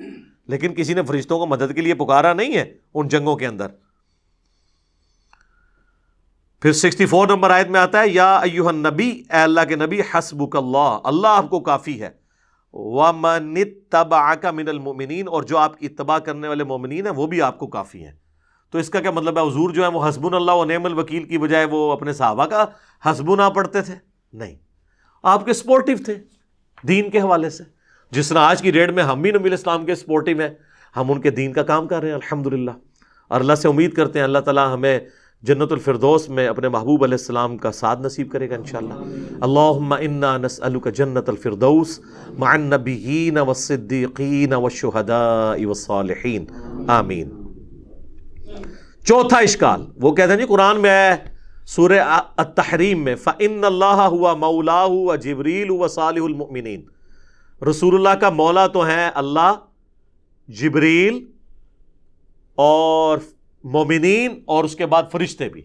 Speaker 1: لیکن کسی نے فرشتوں کو مدد کے لیے پکارا نہیں ہے ان جنگوں کے اندر. پھر 64 نمبر آیت میں آتا ہے یا ایھا النبی، اے اللہ کے نبی، حسبک اللہ، اللہ آپ کو کافی ہے. وَمَنِ اتَّبَعَكَ مِنَ الْمُؤْمِنِينَ، اور جو آپ کی اتباع کرنے والے مومنین ہیں وہ بھی آپ کو کافی ہیں. تو اس کا کیا مطلب ہے؟ حضور جو ہے وہ حسبنا اللہ و نعم الوکیل کی بجائے وہ اپنے صحابہ کا حسبنا پڑھتے تھے؟ نہیں، آپ کے سپورٹیو تھے دین کے حوالے سے. جس طرح آج کی ڈیٹ میں ہم بھی نبی اسلام کے سپورٹیو ہیں، ہم ان کے دین کا کام کر رہے ہیں الحمدللہ، اور اللہ سے امید کرتے ہیں اللہ تعالیٰ ہمیں جنت الفردوس میں اپنے محبوب علیہ السلام کا ساتھ نصیب کرے گا انشاءاللہ. اللہم انا نسألک جنت الفردوس مع النبیین والصدیقین والشہداء والصالحین، آمین. چوتھا اشکال وہ کہتے ہیں جی قرآن میں ہے سورہ التحریم میں فَإِنَّ اللَّهَ هُوَ مَوْلَاهُ وَجِبْرِيلُ وَصَالِحُ الْمُؤْمِنِينَ، رسول اللہ کا مولا تو ہیں اللہ، جبریل اور مومنین اور اس کے بعد فرشتے بھی.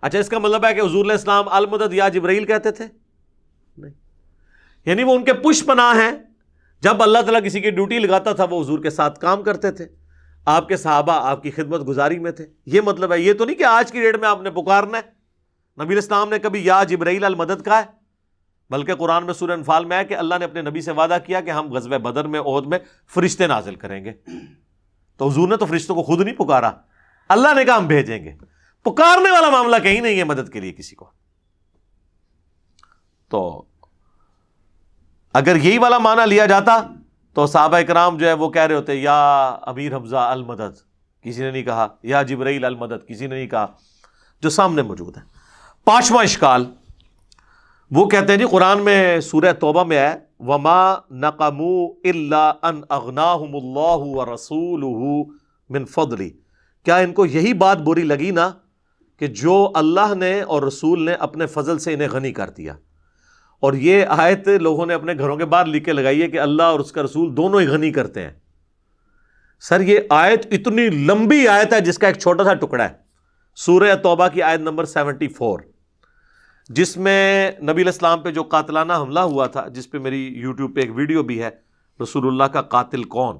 Speaker 1: اچھا، اس کا مطلب ہے کہ حضور علیہ السلام المدد یا جبرائیل کہتے تھے؟ نہیں، یعنی وہ ان کے پش پناہ ہیں. جب اللہ تعالیٰ کسی کی ڈیوٹی لگاتا تھا وہ حضور کے ساتھ کام کرتے تھے، آپ کے صحابہ آپ کی خدمت گزاری میں تھے. یہ مطلب ہے، یہ تو نہیں کہ آج کی ڈیٹ میں آپ نے پکارنا ہے. نبی علیہ السلام نے کبھی یا جبرائیل المدد کہا ہے؟ بلکہ قرآن میں سورہ انفال میں ہے کہ اللہ نے اپنے نبی سے وعدہ کیا کہ ہم غزوہ بدر میں، احد میں فرشتے نازل کریں گے. تو حضور نے تو فرشتوں کو خود نہیں پکارا، اللہ نے کہا ہم بھیجیں گے. پکارنے والا معاملہ کہیں نہیں ہے مدد کے لیے کسی کو. تو اگر یہی والا معنی لیا جاتا تو صحابہ اکرام جو ہے وہ کہہ رہے ہوتے یا امیر حمزہ المدد، کسی نے نہیں کہا، یا جبرائیل المدد کسی نے نہیں کہا، جو سامنے موجود ہے. پانچواں اشکال وہ کہتے ہیں جی قرآن میں سورہ توبہ میں ہے وَمَا نَقَمُوا إِلَّا أَنْ أَغْنَاهُمُ اللَّهُ وَرَسُولُهُ مِنْ فَضْلِهِ، کیا ان کو یہی بات بری لگی نا کہ جو اللہ نے اور رسول نے اپنے فضل سے انہیں غنی کر دیا. اور یہ آیت لوگوں نے اپنے گھروں کے باہر لکھ کے لگائی ہے کہ اللہ اور اس کا رسول دونوں ہی غنی کرتے ہیں. سر یہ آیت اتنی لمبی آیت ہے جس کا ایک چھوٹا سا ٹکڑا ہے سورہ توبہ کی آیت نمبر 74، جس میں نبی علیہ السلام پہ جو قاتلانہ حملہ ہوا تھا، جس پہ میری یوٹیوب پہ ایک ویڈیو بھی ہے رسول اللہ کا قاتل کون،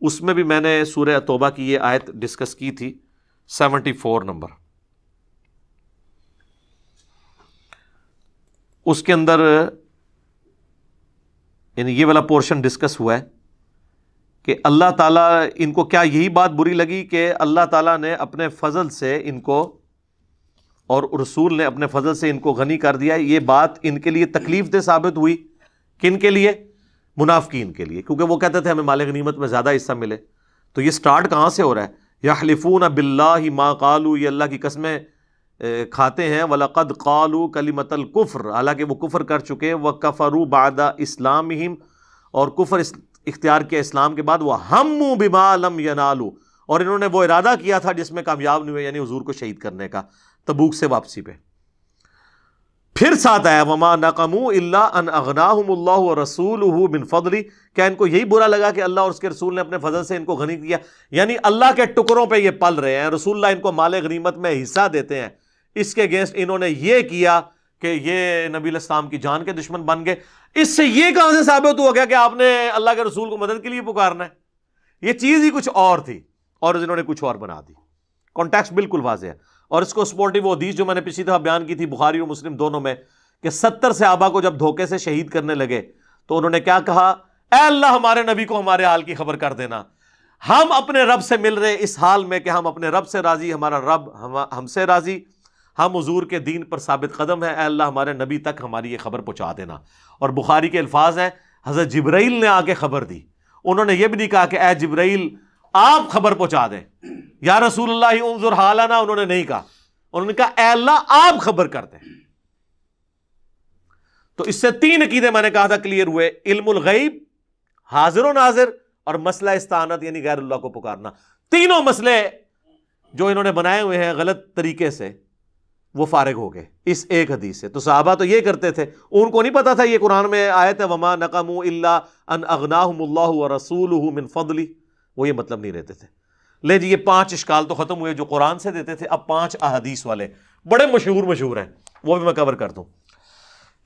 Speaker 1: اس میں بھی میں نے سورہ توبہ کی یہ آیت ڈسکس کی تھی 74 نمبر. اس کے اندر یعنی یہ والا پورشن ڈسکس ہوا ہے کہ اللہ تعالیٰ ان کو کیا یہی بات بری لگی کہ اللہ تعالیٰ نے اپنے فضل سے ان کو اور رسول نے اپنے فضل سے ان کو غنی کر دیا. یہ بات ان کے لیے تکلیف دہ ثابت ہوئی. کن کے لیے؟ منافقین کے لیے، کیونکہ وہ کہتے تھے ہمیں مال غنیمت میں زیادہ حصہ ملے. تو یہ سٹارٹ کہاں سے ہو رہا ہے؟ یحلفون باللہ ما قالوا، یہ اللہ کی قسمیں کھاتے ہیں. وَلَقَدْ قَالُوا كَلِمَةَ الْكُفْرِ، حالانکہ وہ کفر کر چکے. وَكَفَرُوا بَعْدَ إِسْلَامِهِمْ، اور کفر اختیار کیا اسلام کے بعد. وَهَمُّوا بِمَا لَمْ يَنَالُوا، اور انہوں نے وہ ارادہ کیا تھا جس میں کامیاب نہیں ہوئے، یعنی حضور کو شہید کرنے کا تبوک سے واپسی پہ. پھر ساتھ آیا وَمَا نَقَمُوا إِلَّا أَنْ أَغْنَاهُمُ اللَّهُ وَرَسُولُهُ مِنْ فَضْلِهِ، کیا ان کو یہی برا لگا کہ اللہ اور اس کے رسول نے اپنے فضل سے ان کو غنی کیا؟ یعنی اللہ کے ٹکڑوں پہ یہ پل رہے ہیں، رسول اللہ ان کو مال غنیمت میں حصہ دیتے ہیں. اس کے اگینسٹ انہوں نے یہ کیا کہ یہ نبی علیہ السلام کی جان کے دشمن بن گئے. اس سے یہ کہاں سے ثابت ہوا گیا کہ آپ نے اللہ کے رسول کو مدد کے لیے پکارنا ہے؟ یہ چیز ہی کچھ اور تھی اور انہوں نے کچھ اور بنا دی. کانٹیکسٹ بالکل واضح ہے. اور اس کو سپورٹیو حدیث جو میں نے پچھلی دفعہ بیان کی تھی بخاری اور مسلم دونوں میں، کہ 70 صحابہ کو جب دھوکے سے شہید کرنے لگے تو انہوں نے کیا کہا؟ اے اللہ ہمارے نبی کو ہمارے حال کی خبر کر دینا، ہم اپنے رب سے مل رہے اس حال میں کہ ہم اپنے رب سے راضی، ہمارا رب ہم سے راضی، ہم حضور کے دین پر ثابت قدم ہیں، اے اللہ ہمارے نبی تک ہماری یہ خبر پہنچا دینا۔ اور بخاری کے الفاظ ہیں، حضرت جبرائیل نے آ کے خبر دی، انہوں نے یہ بھی نہیں کہا کہ اے جبرائیل آپ خبر پہنچا دیں، یا رسول اللہ انظر حالنا، انہوں نے نہیں کہا، انہوں نے کہا اے اللہ آپ خبر کر دیں۔ تو اس سے 3 عقیدے میں نے کہا تھا کلیئر ہوئے، علم الغیب، حاضر و ناظر، اور مسئلہ استعانت یعنی غیر اللہ کو پکارنا۔ تینوں مسئلے جو انہوں نے بنائے ہوئے ہیں غلط طریقے سے وہ فارغ ہو گئے اس ایک حدیث سے۔ تو صحابہ تو یہ کرتے تھے، ان کو نہیں پتا تھا یہ قرآن میں آیت ہے وما نقموا الا ان اغناہم اللہ ورسولہ من فضلہ، وہ یہ مطلب نہیں رہتے تھے۔ لے جی یہ 5 اشکال تو ختم ہوئے جو قرآن سے دیتے تھے، اب 5 احادیث والے بڑے مشہور ہیں، وہ بھی میں کور کر دوں۔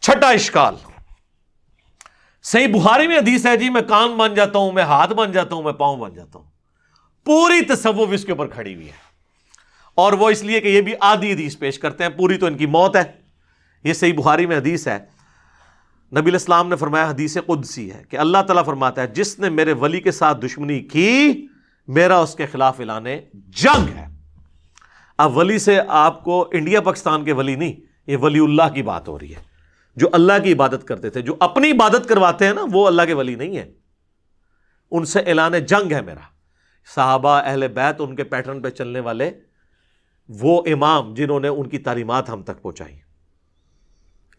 Speaker 1: چھٹا اشکال، صحیح بخاری میں حدیث ہے جی میں کان بن جاتا ہوں، میں ہاتھ بن جاتا ہوں، میں پاؤں بن جاتا ہوں، پوری تصوف اس کے اوپر کھڑی ہوئی ہے، اور وہ اس لیے کہ یہ بھی آدھی حدیث پیش کرتے ہیں، پوری تو ان کی موت ہے۔ یہ صحیح بخاری میں حدیث ہے، نبی علیہ السلام نے فرمایا، حدیث قدسی ہے کہ اللہ تعالیٰ فرماتا ہے جس نے میرے ولی کے ساتھ دشمنی کی میرا اس کے خلاف اعلان جنگ ہے۔ اب ولی سے آپ کو انڈیا پاکستان کے ولی نہیں، یہ ولی اللہ کی بات ہو رہی ہے، جو اللہ کی عبادت کرتے تھے، جو اپنی عبادت کرواتے ہیں نا وہ اللہ کے ولی نہیں ہے، ان سے اعلان جنگ ہے میرا۔ صحابہ اہل بیت ان کے پیٹرن پہ چلنے والے وہ امام جنہوں نے ان کی تعلیمات ہم تک پہنچائی،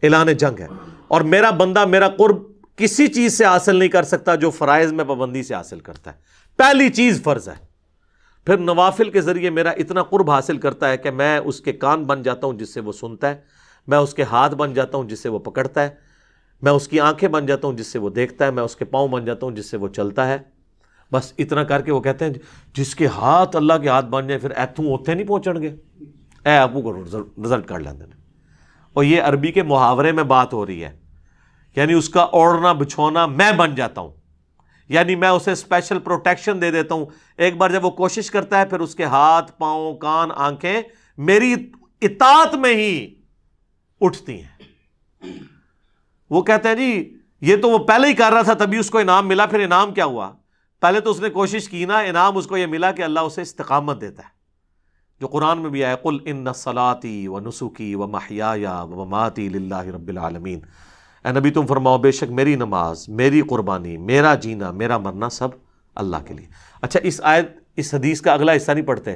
Speaker 1: اعلان جنگ ہے۔ اور میرا بندہ میرا قرب کسی چیز سے حاصل نہیں کر سکتا جو فرائض میں پابندی سے حاصل کرتا ہے، پہلی چیز فرض ہے، پھر نوافل کے ذریعے میرا اتنا قرب حاصل کرتا ہے کہ میں اس کے کان بن جاتا ہوں جس سے وہ سنتا ہے، میں اس کے ہاتھ بن جاتا ہوں جس سے وہ پکڑتا ہے، میں اس کی آنکھیں بن جاتا ہوں جس سے وہ دیکھتا ہے، میں اس کے پاؤں بن جاتا ہوں جس سے وہ چلتا ہے۔ بس اتنا کر کے وہ کہتے ہیں جس کے ہاتھ اللہ کے ہاتھ بن جائے پھر ایتھوں اوتھے نہیں پہنچن گے، اے ابو کو رزلٹ کر لیندے نے۔ اور یہ عربی کے محاورے میں بات ہو رہی ہے، یعنی اس کا اوڑھنا بچھونا میں بن جاتا ہوں، یعنی میں اسے اسپیشل پروٹیکشن دے دیتا ہوں۔ ایک بار جب وہ کوشش کرتا ہے پھر اس کے ہاتھ پاؤں کان آنکھیں میری اطاعت میں ہی اٹھتی ہیں۔ وہ کہتے ہیں جی یہ تو وہ پہلے ہی کر رہا تھا تبھی اس کو انعام ملا، پھر انعام کیا ہوا؟ پہلے تو اس نے کوشش کی نا، انعام اس کو یہ ملا کہ اللہ اسے استقامت دیتا ہے، جو قرآن میں بھی آیا قل ان صلاتی و نسکی و محیای و مماتی للہ رب العالمین، اے نبی تم فرماؤ بے شک میری نماز، میری قربانی، میرا جینا، میرا مرنا سب اللہ کے لیے۔ اچھا اس حدیث کا اگلا حصہ نہیں پڑھتے،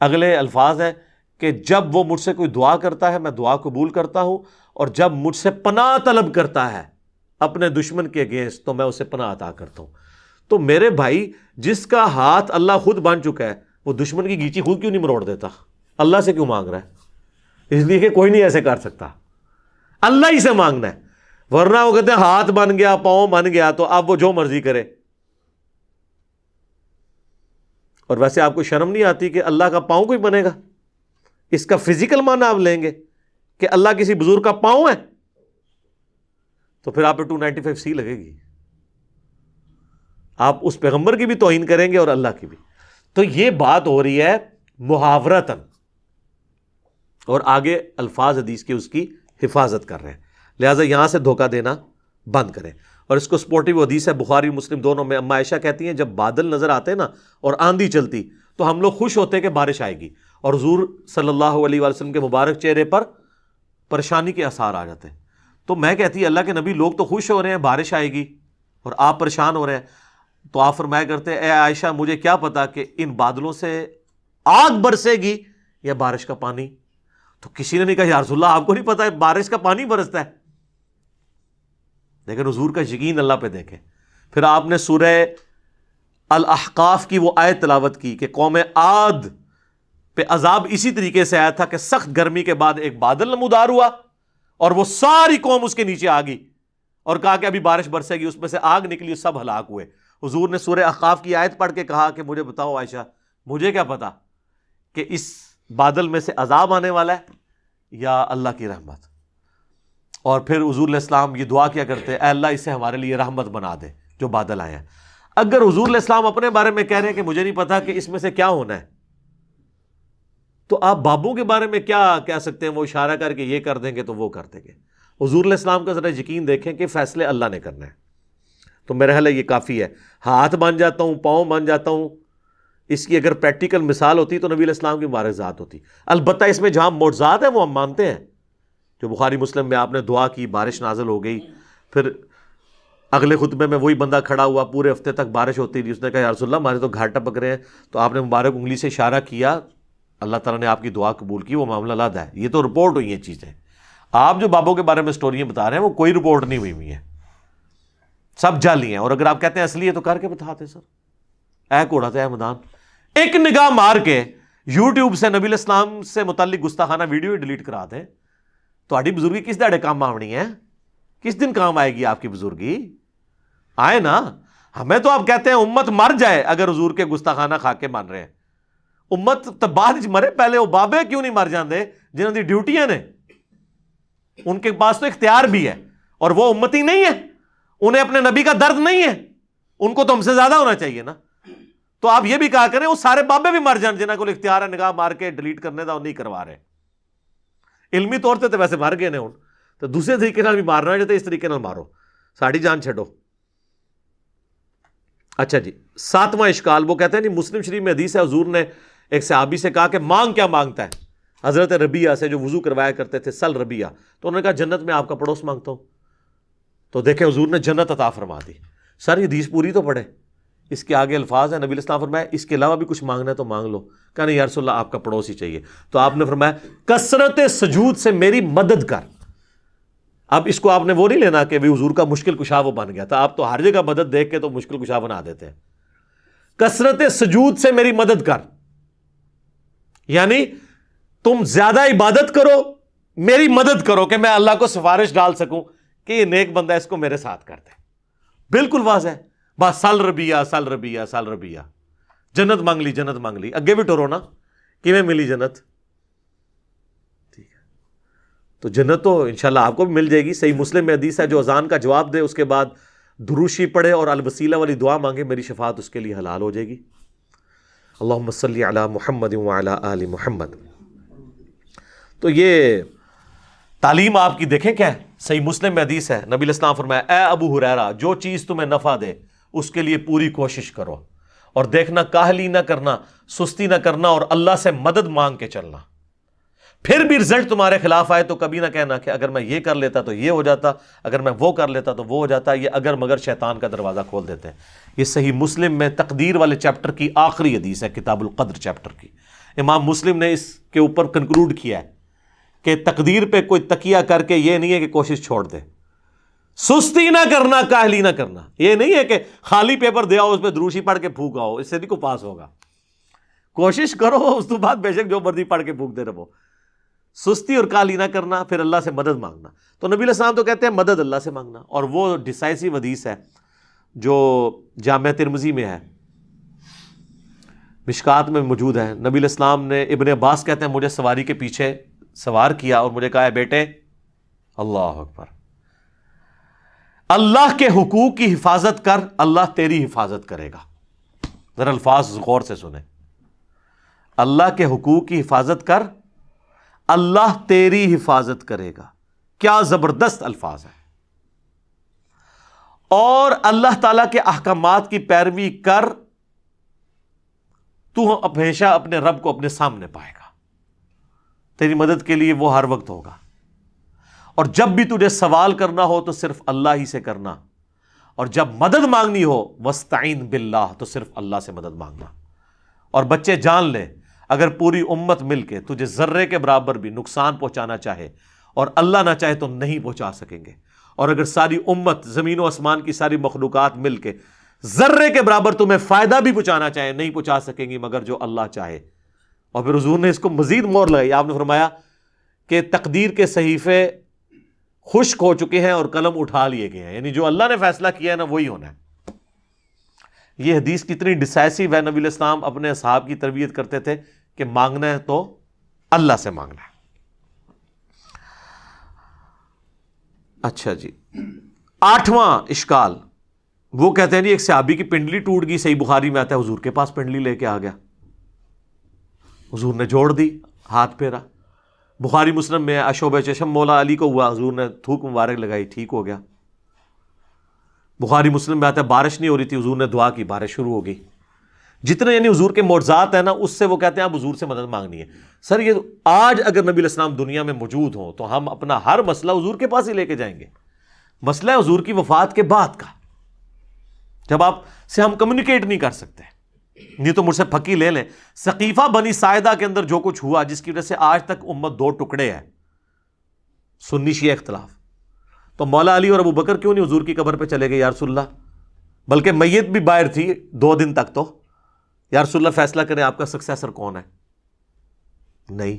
Speaker 1: اگلے الفاظ ہیں کہ جب وہ مجھ سے کوئی دعا کرتا ہے میں دعا قبول کرتا ہوں، اور جب مجھ سے پناہ طلب کرتا ہے اپنے دشمن کے اگینسٹ تو میں اسے پناہ عطا کرتا ہوں۔ تو میرے بھائی جس کا ہاتھ اللہ خود بن چکا ہے وہ دشمن کی گیچی خود کیوں نہیں مروڑ دیتا؟ اللہ سے کیوں مانگ رہا ہے؟ اس لیے کہ کوئی نہیں ایسے کر سکتا، اللہ ہی سے مانگنا ہے، ورنہ وہ کہتے ہیں ہاتھ بن گیا پاؤں بن گیا تو اب وہ جو مرضی کرے۔ اور ویسے آپ کو شرم نہیں آتی کہ اللہ کا پاؤں کوئی بنے گا؟ اس کا فزیکل معنی آپ لیں گے کہ اللہ کسی بزرگ کا پاؤں ہے تو پھر آپ پہ 295 لگے گی، آپ اس پیغمبر کی بھی توہین کریں گے اور اللہ کی بھی۔ تو یہ بات ہو رہی ہے محاورتاً، اور آگے الفاظ حدیث کی اس کی حفاظت کر رہے ہیں، لہٰذا یہاں سے دھوکہ دینا بند کریں۔ اور اس کو سپورٹیو حدیث ہے بخاری مسلم دونوں میں، اما عائشہ کہتی ہیں جب بادل نظر آتے نا اور آندھی چلتی تو ہم لوگ خوش ہوتے کہ بارش آئے گی، اور حضور صلی اللہ علیہ وسلم کے مبارک چہرے پر پریشانی کے آثار آ جاتے ہیں۔ تو میں کہتی اللہ کے نبی لوگ تو خوش ہو رہے ہیں بارش آئے گی اور آپ پریشان ہو رہے ہیں، تو آپ فرمایا کرتے اے عائشہ مجھے کیا پتا کہ ان بادلوں سے آگ برسے گی یا بارش کا پانی؟ تو کسی نے نہیں کہا یا رسول اللہ آپ کو نہیں پتا بارش کا پانی برستا ہے، لیکن حضور کا یقین اللہ پہ دیکھیں۔ پھر آپ نے سورہ الاحقاف کی وہ آیت تلاوت کی کہ قوم عاد پہ عذاب اسی طریقے سے آیا تھا کہ سخت گرمی کے بعد ایک بادل نمودار ہوا اور وہ ساری قوم اس کے نیچے آ گئی، اور کہا کہ ابھی بارش برسے گی، اس میں سے آگ نکلی، سب ہلاک ہوئے۔ حضور نے سورہ احقاف کی آیت پڑھ کے کہا کہ مجھے بتاؤ عائشہ مجھے کیا پتا کہ اس بادل میں سے عذاب آنے والا ہے یا اللہ کی رحمت؟ اور پھر حضور علیہ السلام یہ دعا کیا کرتے اے اللہ اسے ہمارے لیے رحمت بنا دے جو بادل آئے ہیں۔ اگر حضور علیہ السلام اپنے بارے میں کہہ رہے ہیں کہ مجھے نہیں پتا کہ اس میں سے کیا ہونا ہے، تو آپ بابوں کے بارے میں کیا کہہ سکتے ہیں؟ وہ اشارہ کر کے یہ کر دیں گے تو وہ کر دیں گے۔ حضور علیہ السلام کا ذرا یقین دیکھیں کہ فیصلے اللہ نے کرنا ہے۔ تو میرا خیال ہے یہ کافی ہے، ہاتھ بن جاتا ہوں پاؤں بن جاتا ہوں اس کی اگر پریکٹیکل مثال ہوتی تو نبی علیہ السلام کی مبارک ذات ہوتی. البتہ اس میں جہاں معجزات ہیں وہ ہم مانتے ہیں. جو بخاری مسلم میں آپ نے دعا کی، بارش نازل ہو گئی، پھر اگلے خطبے میں وہی بندہ کھڑا ہوا، پورے ہفتے تک بارش ہوتی رہی، اس نے کہا یا رسول اللہ ہمارے تو گھاٹ ٹپک رہے ہیں، تو آپ نے مبارک انگلی سے اشارہ کیا، اللہ تعالیٰ نے آپ کی دعا قبول کی، وہ معاملہ الگ ہے. یہ تو رپورٹ ہوئی ہیں چیزیں. آپ جو بابوں کے بارے میں سٹوریاں بتا رہے ہیں وہ کوئی رپورٹ نہیں ہوئی ہیں، سب جعلی ہیں. اور اگر آپ کہتے ہیں اصلی ہے تو کر کے بتاتے سر. اے کوڑا تھا اے میدان. ایک نگاہ مار کے یوٹیوب سے نبی علیہ السلام سے متعلق گستاخانہ ویڈیو ڈیلیٹ کرا دیں. تہاڈی بزرگی کس دہڑے کام آونی ہے؟ کس دن کام آئے گی آپ کی بزرگی؟ آئے نا. ہمیں تو آپ کہتے ہیں امت مر جائے اگر حضور کے گستاخانہ کھا کے مان رہے ہیں. امت تو بعد مرے، پہلے وہ بابے کیوں نہیں مر جاندے جنہوں دی ڈیوٹیاں نے؟ ان کے پاس تو اختیار بھی ہے اور وہ امتی نہیں ہے، انہیں اپنے نبی کا درد نہیں ہے، ان کو تو ہم سے زیادہ ہونا چاہیے نا. تو آپ یہ بھی کہا کریں وہ سارے بابے بھی مر جان جنہاں کو اختیار ہے نگاہ مار کے ڈیلیٹ کرنے دا، وہ نہیں کروا رہے. علمی طور تے ویسے مر گئے نے ہن، تو دوسرے طریقے نال بھی مارنا ہے تو اس طریقے نال مارو، ساڑی جان چھڈو. اچھا جی، 7واں اشکال وہ کہتے ہیں نہیں، مسلم شریف میں حدیث ہے حضور نے ایک صحابی سے کہا کہ مانگ کیا مانگتا ہے؟ حضرت ربیعہ سے جو وضو کروایا کرتے تھے، سل ربیعہ. تو انہوں نے کہا جنت میں آپ کا پڑوس مانگتا ہوں. تو دیکھیں حضور نے جنت عطا فرما دی. سر یہ حدیث پوری تو پڑھے، اس کے آگے الفاظ ہیں. نبی علیہ السلام فرمایا اس کے علاوہ بھی کچھ مانگنا ہے تو مانگ لو. کہا نہیں یا رسول اللہ آپ کا پڑوس ہی چاہیے. تو آپ نے فرمایا کثرت سجود سے میری مدد کر. اب اس کو آپ نے وہ نہیں لینا کہ حضور کا مشکل کشا وہ بن گیا تھا. آپ تو ہر جگہ مدد دیکھ کے تو مشکل کشا بنا دیتے ہیں. کثرت سجود سے میری مدد کر، یعنی تم زیادہ عبادت کرو، میری مدد کرو کہ میں اللہ کو سفارش ڈال سکوں کہ یہ نیک بندہ اس کو میرے ساتھ کر دے. بالکل واضح ہے. بس سل ربیعہ سل ربیعہ سل ربیعہ، جنت مانگ لی جنت مانگ لی. اگے بھی ٹورو نا کیویں ملی جنت. ٹھیک ہے، تو جنت تو انشاءاللہ آپ کو بھی مل جائے گی. صحیح مسلم میں حدیث ہے جو اذان کا جواب دے اس کے بعد دروشی پڑھے اور الوسیلہ والی دعا مانگے، میری شفاعت اس کے لیے حلال ہو جائے گی. اللہم صلی علی محمد وعلی آل محمد. تو یہ تعلیم آپ کی دیکھیں کیا ہے. صحیح مسلم میں حدیث ہے، نبی علیہ السلام فرمایا اے ابو ہریرہ جو چیز تمہیں نفع دے اس کے لیے پوری کوشش کرو، اور دیکھنا کاہلی نہ کرنا، سستی نہ کرنا، اور اللہ سے مدد مانگ کے چلنا. پھر بھی رزلٹ تمہارے خلاف آئے تو کبھی نہ کہنا کہ اگر میں یہ کر لیتا تو یہ ہو جاتا، اگر میں وہ کر لیتا تو وہ ہو جاتا. یہ اگر مگر شیطان کا دروازہ کھول دیتے ہیں. یہ صحیح مسلم میں تقدیر والے چیپٹر کی آخری حدیث ہے، کتاب القدر چیپٹر کی. امام مسلم نے اس کے اوپر کنکلوڈ کیا ہے کہ تقدیر پہ کوئی تکیہ کر کے یہ نہیں ہے کہ کوشش چھوڑ دے، سستی نہ کرنا، کاہلی نہ کرنا. یہ نہیں ہے کہ خالی پیپر دیا اس پہ دروشی پڑھ کے پھونک آؤ، اس سے نہیں کو پاس ہوگا. کوشش کرو، اس تو بعد بے شک جو مرضی پڑھ کے پھونک دے رہو. سستی اور کاہلی نہ کرنا، پھر اللہ سے مدد مانگنا. تو نبی علیہ السلام تو کہتے ہیں مدد اللہ سے مانگنا. اور وہ ڈیسائسو حدیث ہے جو جامع ترمذی میں ہے، مشکات میں موجود ہے. نبی علیہ السلام نے، ابن عباس کہتے ہیں مجھے سواری کے پیچھے سوار کیا اور مجھے کہا ہے بیٹے اللہ اکبر، اللہ کے حقوق کی حفاظت کر، اللہ تیری حفاظت کرے گا. ذرا الفاظ غور سے سنیں. اللہ کے حقوق کی حفاظت کر، اللہ تیری حفاظت کرے گا. کیا زبردست الفاظ ہیں. اور اللہ تعالیٰ کے احکامات کی پیروی کر، تو ہمیشہ اپنے رب کو اپنے سامنے پائے گا. تیری مدد کے لیے وہ ہر وقت ہوگا. اور جب بھی تجھے سوال کرنا ہو تو صرف اللہ ہی سے کرنا، اور جب مدد مانگنی ہو وَاسْتَعِن بِاللَّهِ تو صرف اللہ سے مدد مانگنا. اور بچے جان لے اگر پوری امت مل کے تجھے ذرے کے برابر بھی نقصان پہنچانا چاہے اور اللہ نہ چاہے تو نہیں پہنچا سکیں گے. اور اگر ساری امت، زمین و آسمان کی ساری مخلوقات مل کے ذرے کے برابر تمہیں فائدہ بھی پہنچانا چاہے نہیں پہنچا سکیں گی مگر جو اللہ چاہے. اور پھر حضور نے اس کو مزید مور لگائی. آپ نے فرمایا کہ تقدیر کے صحیفے خشک ہو چکے ہیں اور قلم اٹھا لیے گئے ہیں، یعنی جو اللہ نے فیصلہ کیا ہے نا وہی ہونا ہے. یہ حدیث کتنی ڈیسائسو ہے. نبی علیہ السلام اپنے اصحاب کی تربیت کرتے تھے کہ مانگنا ہے تو اللہ سے مانگنا ہے. اچھا جی، 8واں اشکال وہ کہتے ہیں جی ایک صحابی کی پنڈلی ٹوٹ گئی. صحیح بخاری میں آتا ہے حضور کے پاس پنڈلی لے کے آ گیا، حضور نے جوڑ دی، ہاتھ پھیرا. بخاری مسلم میں اشوب چشم مولا علی کو ہوا، حضور نے تھوک مبارک لگائی، ٹھیک ہو گیا. بخاری مسلم میں آتا ہے بارش نہیں ہو رہی تھی، حضور نے دعا کی، بارش شروع ہو گئی. جتنے یعنی حضور کے معجزات ہیں نا، اس سے وہ کہتے ہیں آپ حضور سے مدد مانگنی ہے. سر یہ آج اگر نبی علیہ السلام دنیا میں موجود ہوں تو ہم اپنا ہر مسئلہ حضور کے پاس ہی لے کے جائیں گے. مسئلہ ہے حضور کی وفات کے بعد کا، جب آپ سے ہم کمیونیکیٹ نہیں کر سکتے. نہیں تو مجھ سے پھکی لے لیں، ثقیفہ بنی ساعدہ کے اندر جو کچھ ہوا جس کی وجہ سے آج تک امت دو ٹکڑے ہے، سنی شیعہ اختلاف، تو مولا علی اور ابو بکر کیوں نہیں حضور کی قبر پہ چلے گئے یا رسول اللہ؟ بلکہ میت بھی باہر تھی 2 دن تک، تو یا رسول اللہ فیصلہ کریں آپ کا سکسیسر کون ہے. نہیں.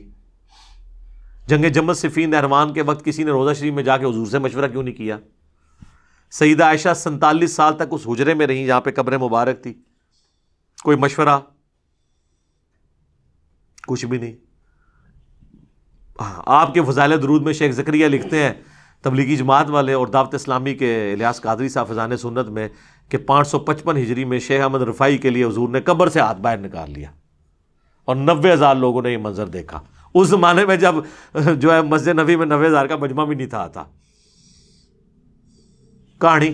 Speaker 1: جنگ جمل صفین نہروان کے وقت کسی نے روضہ شریف میں جا کے حضور سے مشورہ کیوں نہیں کیا؟ سیدہ عائشہ 47 سال تک اس حجرے میں رہیں جہاں پہ قبر مبارک تھی، کوئی مشورہ کچھ بھی نہیں. آپ کے فضائل درود میں شیخ زکریا لکھتے ہیں، تبلیغی جماعت والے اور دعوت اسلامی کے الیاس قادری صاحب فضائل سنت میں، کہ 555 ہجری میں شیخ احمد رفاعی کے لیے حضور نے قبر سے ہاتھ باہر نکال لیا اور 90,000 لوگوں نے یہ منظر دیکھا. اس زمانے میں جب جو ہے مسجد نبوی میں 90,000 کا مجمع بھی نہیں تھا آتا. کہانی.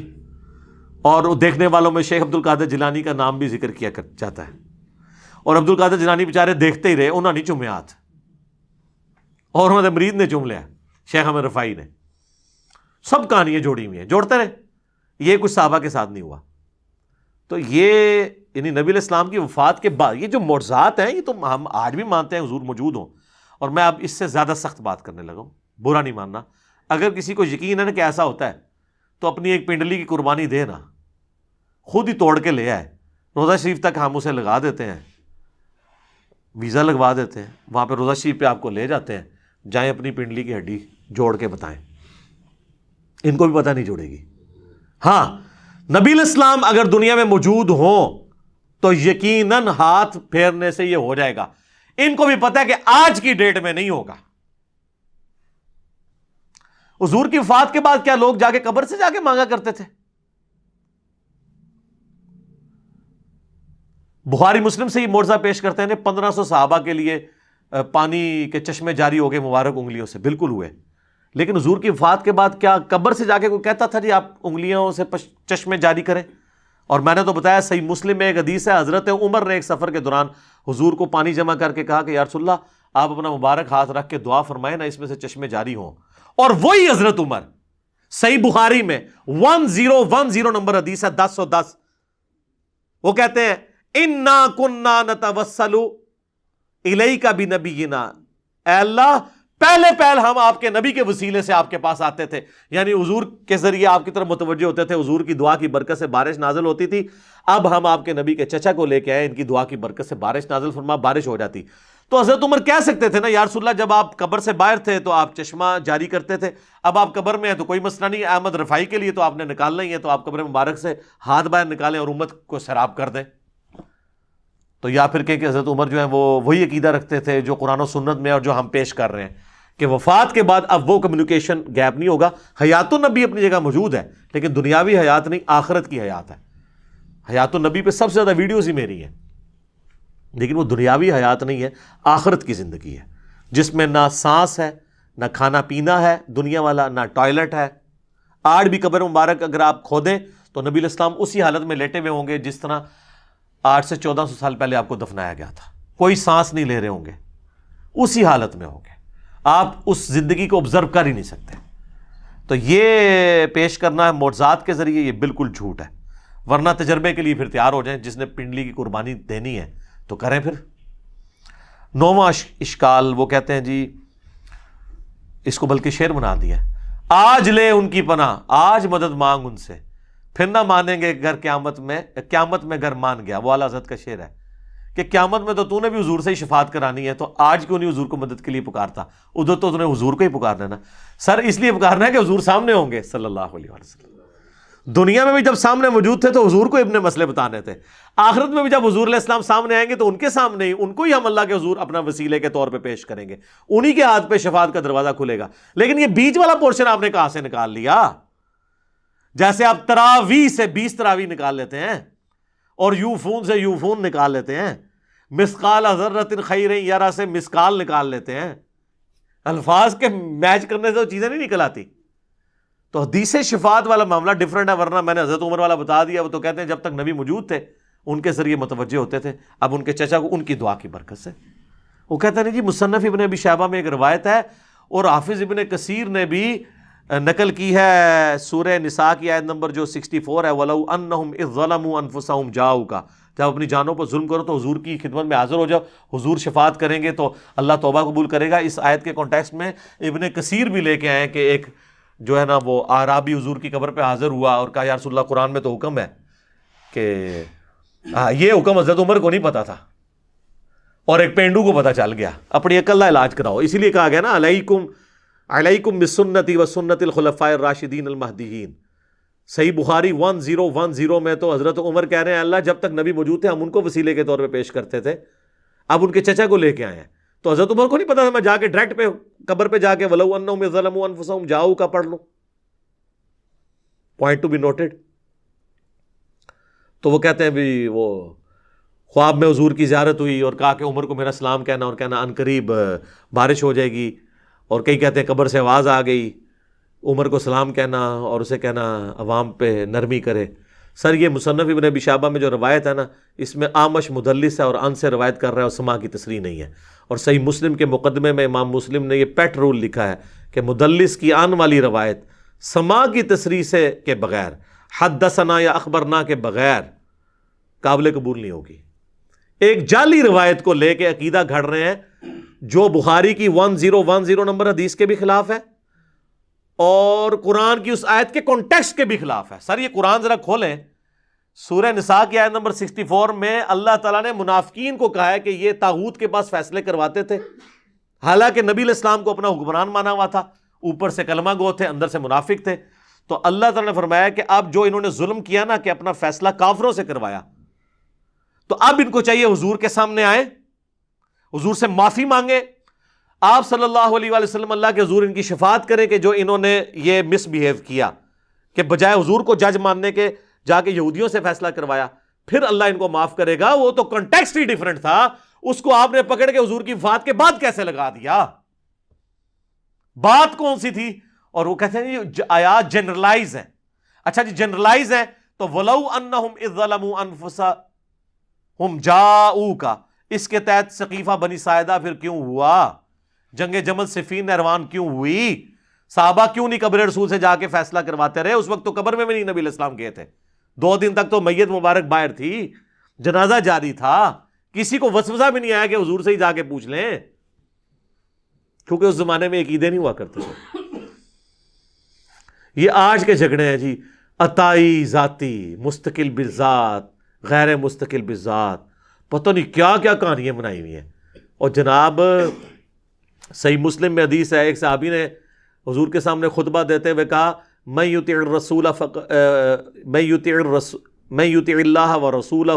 Speaker 1: اور دیکھنے والوں میں شیخ عبد القادر جیلانی کا نام بھی ذکر کیا جاتا ہے، اور عبد القادر جیلانی بیچارے دیکھتے ہی رہے، انہوں نے چومے ہاتھ، اور انہوں نے مرید نے چوم لیا شیخ احمد رفاعی نے. سب کہانیاں جوڑی ہوئی ہیں، جوڑتے رہے. یہ کچھ صحابہ کے ساتھ نہیں ہوا. تو یہ یعنی نبی علیہ السلام کی وفات کے بعد یہ جو معجزات ہیں، یہ تو ہم آج بھی مانتے ہیں حضور موجود ہوں. اور میں اب اس سے زیادہ سخت بات کرنے لگا ہوں، برا نہیں ماننا. اگر کسی کو یقین ہے نا کہ ایسا ہوتا ہے تو اپنی ایک پنڈلی کی قربانی دے نا، خود ہی توڑ کے لے آئے. روضہ شریف تک ہم اسے لگا دیتے ہیں، ویزا لگوا دیتے ہیں، وہاں پہ روضہ شریف پہ آپ کو لے جاتے ہیں، جائیں اپنی پنڈلی کی ہڈی جوڑ کے بتائیں. ان کو بھی پتہ نہیں جوڑے گی. ہاں نبی علیہ السلام اگر دنیا میں موجود ہوں تو یقیناً ہاتھ پھیرنے سے یہ ہو جائے گا. ان کو بھی پتہ ہے کہ آج کی ڈیٹ میں نہیں ہوگا. حضور کی وفات کے بعد کیا لوگ جا کے قبر سے جا کے مانگا کرتے تھے؟ بخاری مسلم سے یہ معجزہ پیش کرتے ہیں 1500 صحابہ کے لیے پانی کے چشمے جاری ہو گئے مبارک انگلیوں سے، بالکل ہوئے. لیکن حضور کی وفات کے بعد کیا قبر سے جا کے کوئی کہتا تھا جی آپ انگلیوں سے چشمے جاری کریں؟ اور میں نے تو بتایا صحیح مسلم میں ایک حدیث ہے، حضرت عمر نے ایک سفر کے دوران حضور کو پانی جمع کر کے کہا کہ یا رسول اللہ آپ اپنا مبارک ہاتھ رکھ کے دعا فرمائیں نا، اس میں سے چشمے جاری ہوں. اور وہی حضرت عمر، صحیح بخاری میں 1010 نمبر حدیث ہے 1010، وہ کہتے ہیں اِنَّا كُنَّا نَتَوَسَّلُ إِلَيْكَ بِنَبِيِّنَا، اے اللہ پہلے ہم آپ کے نبی کے وسیلے سے آپ کے پاس آتے تھے، یعنی حضور کے ذریعے آپ کی طرف متوجہ ہوتے تھے، حضور کی دعا کی برکت سے بارش نازل ہوتی تھی. اب ہم آپ کے نبی کے چچا کو لے کے آئے، ان کی دعا کی برکت سے بارش نازل فرما، بارش ہو جاتی. تو حضرت عمر کہہ سکتے تھے نا یا رسول اللہ جب آپ قبر سے باہر تھے تو آپ چشمہ جاری کرتے تھے، اب آپ قبر میں ہیں تو کوئی مسئلہ نہیں، احمد رفاعی کے لیے تو آپ نے نکالنا ہی ہے، تو آپ قبر مبارک سے ہاتھ باہر نکالیں اور امت کو سیراب کر دیں. تو یا پھر کہ حضرت عمر جو ہیں وہ وہی عقیدہ رکھتے تھے جو قرآن و سنت میں اور جو ہم پیش کر رہے ہیں، کہ وفات کے بعد اب وہ کمیونیکیشن گیپ نہیں ہوگا. حیات النبی اپنی جگہ موجود ہے، لیکن دنیاوی حیات نہیں، آخرت کی حیات ہے. حیات النبی پہ سب سے زیادہ ویڈیوز ہی میری ہیں، لیکن وہ دنیاوی حیات نہیں ہے، آخرت کی زندگی ہے، جس میں نہ سانس ہے، نہ کھانا پینا ہے دنیا والا، نہ ٹوائلٹ ہے. آج بھی قبر مبارک اگر آپ کھودیں تو نبی علیہ السلام اسی حالت میں لیٹے ہوئے ہوں گے جس طرح 800 سے 1400 سال پہلے آپ کو دفنایا گیا تھا. کوئی سانس نہیں لے رہے ہوں گے، اسی حالت میں ہوں گے. آپ اس زندگی کو آبزرو کر ہی نہیں سکتے. تو یہ پیش کرنا ہے معجزات کے ذریعے، یہ بالکل جھوٹ ہے. ورنہ تجربے کے لیے پھر تیار ہو جائیں، جس نے پنڈلی کی قربانی دینی ہے تو کریں. پھر 9واں اشکال وہ کہتے ہیں جی، اس کو بلکہ شعر بنا دیا، آج لے ان کی پناہ، آج مدد مانگ ان سے، پھر نہ مانیں گے گر قیامت میں گر مان گیا. وہ اعلیٰ حضرت کا شعر ہے کہ قیامت میں تو نے بھی حضور سے ہی شفاعت کرانی ہے، تو آج کیوں نہیں حضور کو مدد کے لیے پکارتا؟ ادھر تو نے حضور کو ہی پکارنا ہے نا. سر اس لیے پکارنا ہے کہ حضور سامنے ہوں گے صلی اللہ علیہ وسلم. دنیا میں بھی جب سامنے موجود تھے تو حضور کو اپنے مسئلے بتانے تھے، آخرت میں بھی جب حضور علیہ السلام سامنے آئیں گے تو ان کے سامنے ہی ان کو ہی ہم اللہ کے حضور اپنا وسیلے کے طور پہ پیش کریں گے، انہی کے ہاتھ پہ شفاعت کا دروازہ کھلے گا. لیکن یہ بیچ والا پورشن آپ نے کہاں سے نکال لیا؟ جیسے آپ تراویح سے 20 تراویح نکال لیتے ہیں اور یوفون سے یوفون نکال لیتے ہیں، مسقال ذرۃ خیر یرا سے مسقال نکال لیتے ہیں، الفاظ کے میچ کرنے سے وہ چیزیں نہیں نکل آتی. تو حدیث شفاعت والا معاملہ ڈیفرنٹ ہے. ورنہ میں نے حضرت عمر والا بتا دیا، وہ تو کہتے ہیں جب تک نبی موجود تھے ان کے ذریعے متوجہ ہوتے تھے. اب ان کے چچا کو ان کی دعا کی برکت سے. وہ کہتا نہیں جی مصنف ابن ابی شیبہ میں ایک روایت ہے اور حافظ ابن کثیر نے بھی نقل کی ہے سورہ نساء کی آیت نمبر جو 64 ہے وَلَوْ أَنَّهُمْ إِذْ ظَلَمُوا أَنفُسَهُمْ جَاءُوكَ. جب اپنی جانوں پر ظلم کرو تو حضور کی خدمت میں حاضر ہو جاؤ, حضور شفاعت کریں گے تو اللہ توبہ قبول کرے گا. اس آیت کے کانٹیکسٹ میں ابن کثیر بھی لے کے آئے کہ ایک جو ہے نا وہ اعرابی حضور کی قبر پہ حاضر ہوا اور کہا یا رسول اللہ قرآن میں تو حکم ہے کہ یہ حکم حضرت عمر کو نہیں پتا تھا اور ایک پینڈو کو پتا چل گیا, اپنی عقل کا علاج کراؤ. اسی لیے کہا گیا نا علیکم بسنتی و سنت الخلفاء الراشدین المہدیین. صحیح بخاری 1010 میں تو حضرت عمر کہہ رہے ہیں اللہ جب تک نبی موجود تھے ہم ان کو وسیلے کے طور پہ پیش کرتے تھے, اب ان کے چچا کو لے کے آئے ہیں. تو حضرت عمر کو نہیں پتا تھا میں جا کے ڈائریکٹ پہ قبر پہ جا کے وَلَوْ أَنَّهُمْ ظَلَمُوا أَنفُسَهُمْ جَاءُوكَ کا پڑھ لوں. Point to be noted. تو وہ کہتے ہیں بھی وہ خواب میں حضور کی زیارت ہوئی اور کہا کہ عمر کو میرا سلام کہنا اور کہنا ان قریب بارش ہو جائے گی, اور کئی کہتے ہیں قبر سے آواز آ گئی عمر کو سلام کہنا اور اسے کہنا عوام پہ نرمی کرے. سر یہ مصنف ابن ابی شیبہ میں جو روایت ہے نا اس میں آمش مدلس ہے اور ان سے روایت کر رہا ہے اور سما کی تصریح نہیں ہے. اور صحیح مسلم کے مقدمے میں امام مسلم نے یہ پیٹ رول لکھا ہے کہ مدلس کی آن والی روایت سما کی تصریح سے کے بغیر حدثنا یا اخبرنا کے بغیر قابل قبول نہیں ہوگی. ایک جعلی روایت کو لے کے عقیدہ گھڑ رہے ہیں جو بخاری کی 1010 نمبر حدیث کے بھی خلاف ہے اور قرآن کی اس آیت کے کانٹیکسٹ کے بھی خلاف ہے. سر یہ قرآن ذرا کھولیں, سورہ نساء کی آیت نمبر 64 میں اللہ تعالیٰ نے منافقین کو کہا ہے کہ یہ طاغوت کے پاس فیصلے کرواتے تھے, حالانکہ نبی علیہ السلام کو اپنا حکمران مانا ہوا تھا, اوپر سے کلمہ گو تھے اندر سے منافق تھے. تو اللہ تعالیٰ نے فرمایا کہ اب جو انہوں نے ظلم کیا نا کہ اپنا فیصلہ کافروں سے کروایا, تو اب ان کو چاہیے حضور کے سامنے آئے, حضور سے معافی مانگے, آپ صلی اللہ علیہ وآلہ وسلم اللہ کے حضور ان کی شفاعت کریں کہ جو انہوں نے یہ مس بیہیو کیا کہ بجائے حضور کو جج ماننے کے جا کے یہودیوں سے فیصلہ کروایا, پھر اللہ ان کو معاف کرے گا. وہ تو کنٹیکسٹ ہی ڈیفرنٹ تھا, اس کو آپ نے پکڑ کے حضور کی وفات کے بعد کیسے لگا دیا, بات کون سی تھی؟ اور وہ کہتے ہیں یہ آیات جنرلائز ہیں. اچھا جی جنرلائز ہیں تو وَلَوْ أَنَّهُمْ إِذْ ظَلَمُوا أَنفُسَهُمْ جَاءُوكَ اس کے تحت سقیفہ بنی ساعدہ پھر کیوں ہوا, جنگ جمل صفین نہروان کیوں ہوئی, صحابہ کیوں نہیں قبر رسول سے جا کے فیصلہ کرواتے رہے؟ اس وقت تو قبر میں بھی نہیں نبی علیہ السلام گئے تھے, 2 دن تک تو میت مبارک باہر تھی, جنازہ جاری تھا, کسی کو وسوسہ بھی نہیں آیا کہ حضور سے ہی جا کے پوچھ لیں, کیونکہ اس زمانے میں عقیدے نہیں ہوا کرتے تھے. یہ آج کے جھگڑے ہیں جی, عطائی ذاتی, مستقل بالذات, غیر مستقل بالذات, پتہ نہیں کیا کیا کہانیاں بنائی ہوئی ہیں. اور جناب صحیح مسلم میں حدیث ہے, ایک صحابی نے حضور کے سامنے خطبہ دیتے ہوئے کہا میں یطیع الرسول میں یطیع اللہ و رسولہ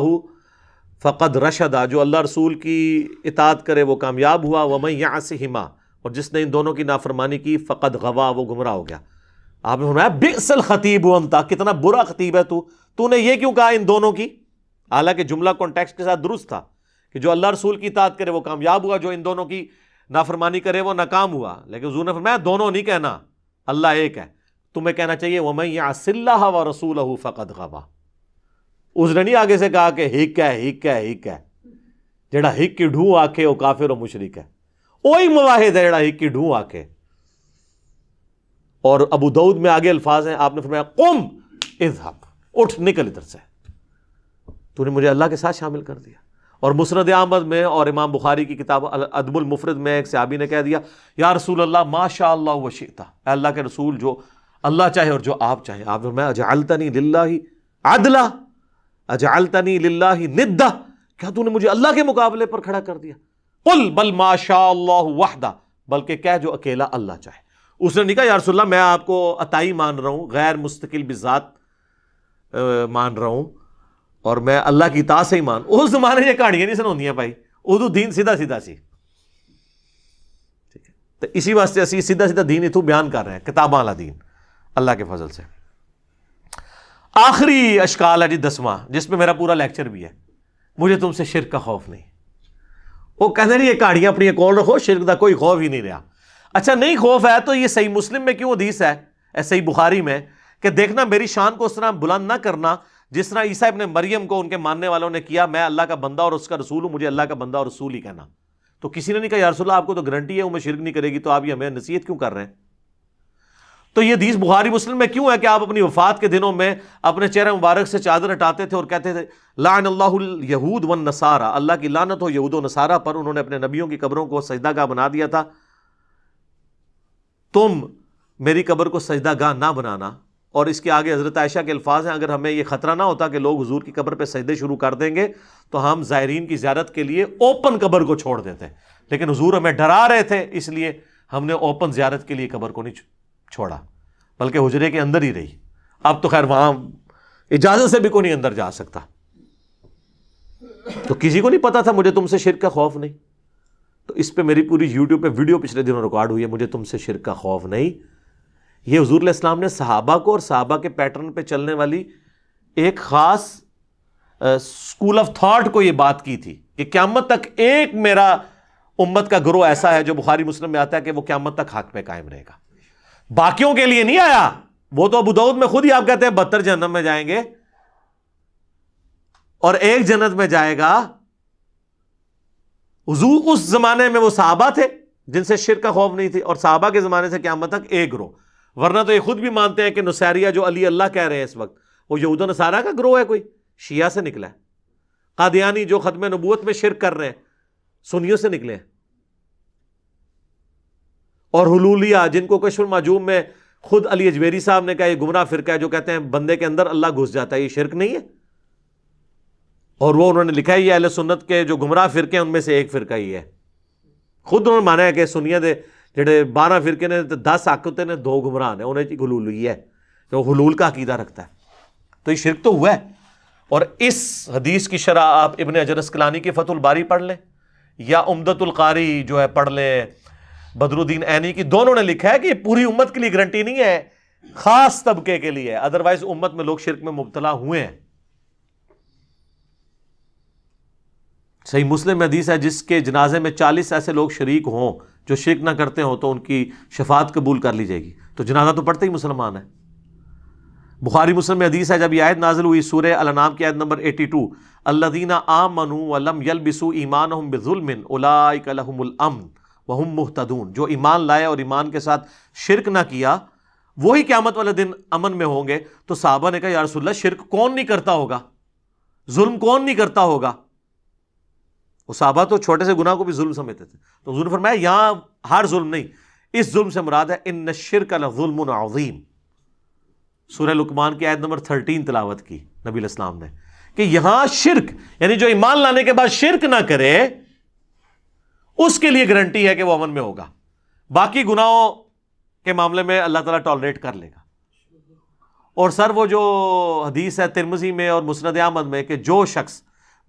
Speaker 1: فقد رشدا, جو اللہ رسول کی اطاعت کرے وہ کامیاب ہوا, ومن یعصہما اور جس نے ان دونوں کی نافرمانی کی فقد غوا وہ گمراہ ہو گیا. آپ نے فرمایا بئس الخطیب انت, کتنا برا خطیب ہے تو نے یہ کیوں کہا ان دونوں کی, حالانکہ جملہ کانٹیکسٹ کے ساتھ درست تھا کہ جو اللہ رسول کی اطاعت کرے وہ کامیاب ہوا, جو ان دونوں کی نافرمانی کرے وہ ناکام ہوا. لیکن حضور نے فرمایا دونوں نہیں کہنا, اللہ ایک ہے. تمہیں کہنا چاہیے وَمَن يَعْصِ اللَّهَ وَرَسُولَهُ فَقَدْ غَوَىٰ. اس نے نہیں آگے سے کہا کہ ہک ہے جڑا ہک کی ڈھوں آکھے وہ کافر و مشرک ہے, وہی مواحد ہے جڑا ہک کی ڈھوں آکھے. اور ابو داؤد میں آگے الفاظ ہیں, آپ نے فرمایا قم اذهب, اٹھ نکل ادھر سے, تو نے مجھے اللہ کے ساتھ شامل کر دیا. اور مسند احمد میں اور امام بخاری کی کتاب الادب المفرد میں ایک صحابی نے کہہ دیا یا رسول اللہ ما شاء اللہ و شئت, اے اللہ کے رسول جو اللہ چاہے اور جو آپ چاہیں. آپ نے فرمایا اجعلتنی للہ عدلا, اجعلتنی للہ ندا, کیا تو نے مجھے اللہ کے مقابلے پر کھڑا کر دیا؟ قل بل ما شاء اللہ وحدہ, بلکہ کہہ جو اکیلا اللہ چاہے. اس نے نہیں کہا یا رسول اللہ میں آپ کو عطائی مان رہا ہوں, غیر مستقل بذات مان رہا ہوں, اور میں اللہ کی اطاعت سے ہی مان. اس زمانے میں یہ کہانیاں نہیں سناؤندیاں بھائی, اردو دین سیدھا سی, ٹھیک ہے. تو اسی واسطے اسی سیدھا دین اتو بیان کر رہے ہیں, کتاباں والا دین اللہ کے فضل سے. آخری اشکال ہے جی 10واں, جس میں میرا پورا لیکچر بھی ہے, مجھے تم سے شرک کا خوف نہیں. وہ کہتے نہیں یہ کہانیاں اپنی کول رکھو, شرک کا کوئی خوف ہی نہیں رہا. اچھا نہیں خوف ہے تو یہ صحیح مسلم میں کیوں حدیث ہے, صحیح بخاری میں, کہ دیکھنا میری شان کو اس طرح بلند نہ کرنا جس طرح عیسیٰ ابن مریم کو ان کے ماننے والوں نے کیا میں اللہ کا بندہ اور اس کا رسول ہوں، مجھے اللہ کا بندہ اور رسول ہی کہنا. تو کسی نے نہیں کہا یا رسول اللہ آپ کو تو گارنٹی ہے وہ میں شرک نہیں کرے گی، تو آپ یہ ہمیں نصیحت کیوں کر رہے ہیں؟ تو یہ حدیث بخاری مسلم میں کیوں ہے کہ آپ اپنی وفات کے دنوں میں اپنے چہرے مبارک سے چادر ہٹاتے تھے اور کہتے تھے لعن اللہ الیہود والنصارى، اللہ کی لعنت ہو یہود و نصارہ پر، انہوں نے اپنے نبیوں کی قبروں کو سجدہ گاہ بنا دیا تھا، تم میری قبر کو سجدہ گاہ نہ بنانا. اور اس کے آگے حضرت عائشہ کے الفاظ ہیں اگر ہمیں یہ خطرہ نہ ہوتا کہ لوگ حضور کی قبر پہ سجدے شروع کر دیں گے تو ہم زائرین کی زیارت کے لیے اوپن قبر کو چھوڑ دیتے، لیکن حضور ہمیں ڈرا رہے تھے اس لیے ہم نے اوپن زیارت کے لیے قبر کو نہیں چھوڑا بلکہ حجرے کے اندر ہی رہی. اب تو خیر وہاں اجازت سے بھی کوئی نہیں اندر جا سکتا. تو کسی کو نہیں پتا تھا مجھے تم سے شرک کا خوف نہیں. تو اس پہ میری پوری یوٹیوب پہ ویڈیو پچھلے دنوں ریکارڈ ہوئی ہے، مجھے تم سے شرک کا خوف نہیں. یہ حضور علیہ السلام نے صحابہ کو اور صحابہ کے پیٹرن پہ چلنے والی ایک خاص اسکول آف تھاٹ کو یہ بات کی تھی کہ قیامت تک ایک میرا امت کا گروہ ایسا ہے جو بخاری مسلم میں آتا ہے کہ وہ قیامت تک حق پہ قائم رہے گا. باقیوں کے لیے نہیں آیا، وہ تو ابو داؤد میں خود ہی آپ کہتے ہیں 72 جہنم میں جائیں گے اور ایک جنت میں جائے گا. حضور اس زمانے میں وہ صحابہ تھے جن سے شرک کا خوف نہیں تھی، اور صحابہ کے زمانے سے قیامت تک ایک گروہ. ورنہ تو یہ خود بھی مانتے ہیں کہ نصیریہ جو علی اللہ کہہ رہے ہیں اس وقت وہ یہود و نصارہ کا گروہ ہے، کوئی شیعہ سے نکلا ہے. قادیانی جو ختم نبوت میں شرک کر رہے ہیں سنیوں سے نکلے ہیں. اور حلولیہ جن کو کشف المعجوم میں خود علی اجویری صاحب نے کہا یہ گمراہ فرقہ ہے جو کہتے ہیں بندے کے اندر اللہ گھس جاتا ہے، یہ شرک نہیں ہے. اور وہ انہوں نے لکھا ہے یہ اہل سنت کے جو گمراہ فرقے ہیں ان میں سے ایک فرقہ ہی ہے. خود انہوں نے مانا ہے کہ سنیہ دے جڑے 12 فرقے نے 10 حق ہوتے نے 2 گمراہ نے، انہیں حلول ہوئی ہے جو حلول کا عقیدہ رکھتا ہے. تو یہ شرک تو ہوا ہے. اور اس حدیث کی شرح آپ ابن حجر اسقلانی کی فتح الباری پڑھ لیں یا عمدۃ القاری جو ہے پڑھ لیں بدر الدین عینی کی، دونوں نے لکھا ہے کہ یہ پوری امت کے لیے گارنٹی نہیں ہے، خاص طبقے کے لیے ہے، ادروائز امت میں لوگ شرک میں مبتلا ہوئے ہیں. صحیح مسلم میں حدیث ہے جس کے جنازے میں 40 ایسے لوگ شریک ہوں جو شرک نہ کرتے ہوں تو ان کی شفاعت قبول کر لی جائے گی. تو جنازہ تو پڑھتے ہی مسلمان ہے. بخاری مسلم میں حدیث ہے جب یہ آیت نازل ہوئی سورہ الانعام کی آیت نمبر 82 الذین آمنوا ولم یلبسوا ایمانہم بظلم اولئک لہم الامن وہم مہتدون، جو ایمان لائے اور ایمان کے ساتھ شرک نہ کیا وہی قیامت والے دن امن میں ہوں گے. تو صحابہ نے کہا یا رسول اللہ شرک کون نہیں کرتا ہوگا، ظلم کون نہیں کرتا ہوگا؟ وہ صحابہ تو چھوٹے سے گناہ کو بھی ظلم سمجھتے تھے. تو حضور نے فرمایا یہاں ہر ظلم نہیں، اس ظلم سے مراد ہے ان الشرک لظلم عظیم. سورہ لقمان کی آیت نمبر 13 تلاوت کی نبی علیہ السلام نے کہ یہاں شرک یعنی جو ایمان لانے کے بعد شرک نہ کرے اس کے لیے گارنٹی ہے کہ وہ امن میں ہوگا. باقی گناہوں کے معاملے میں اللہ تعالیٰ ٹالریٹ کر لے گا. اور سر وہ جو حدیث ہے ترمذی میں اور مسند احمد میں کہ جو شخص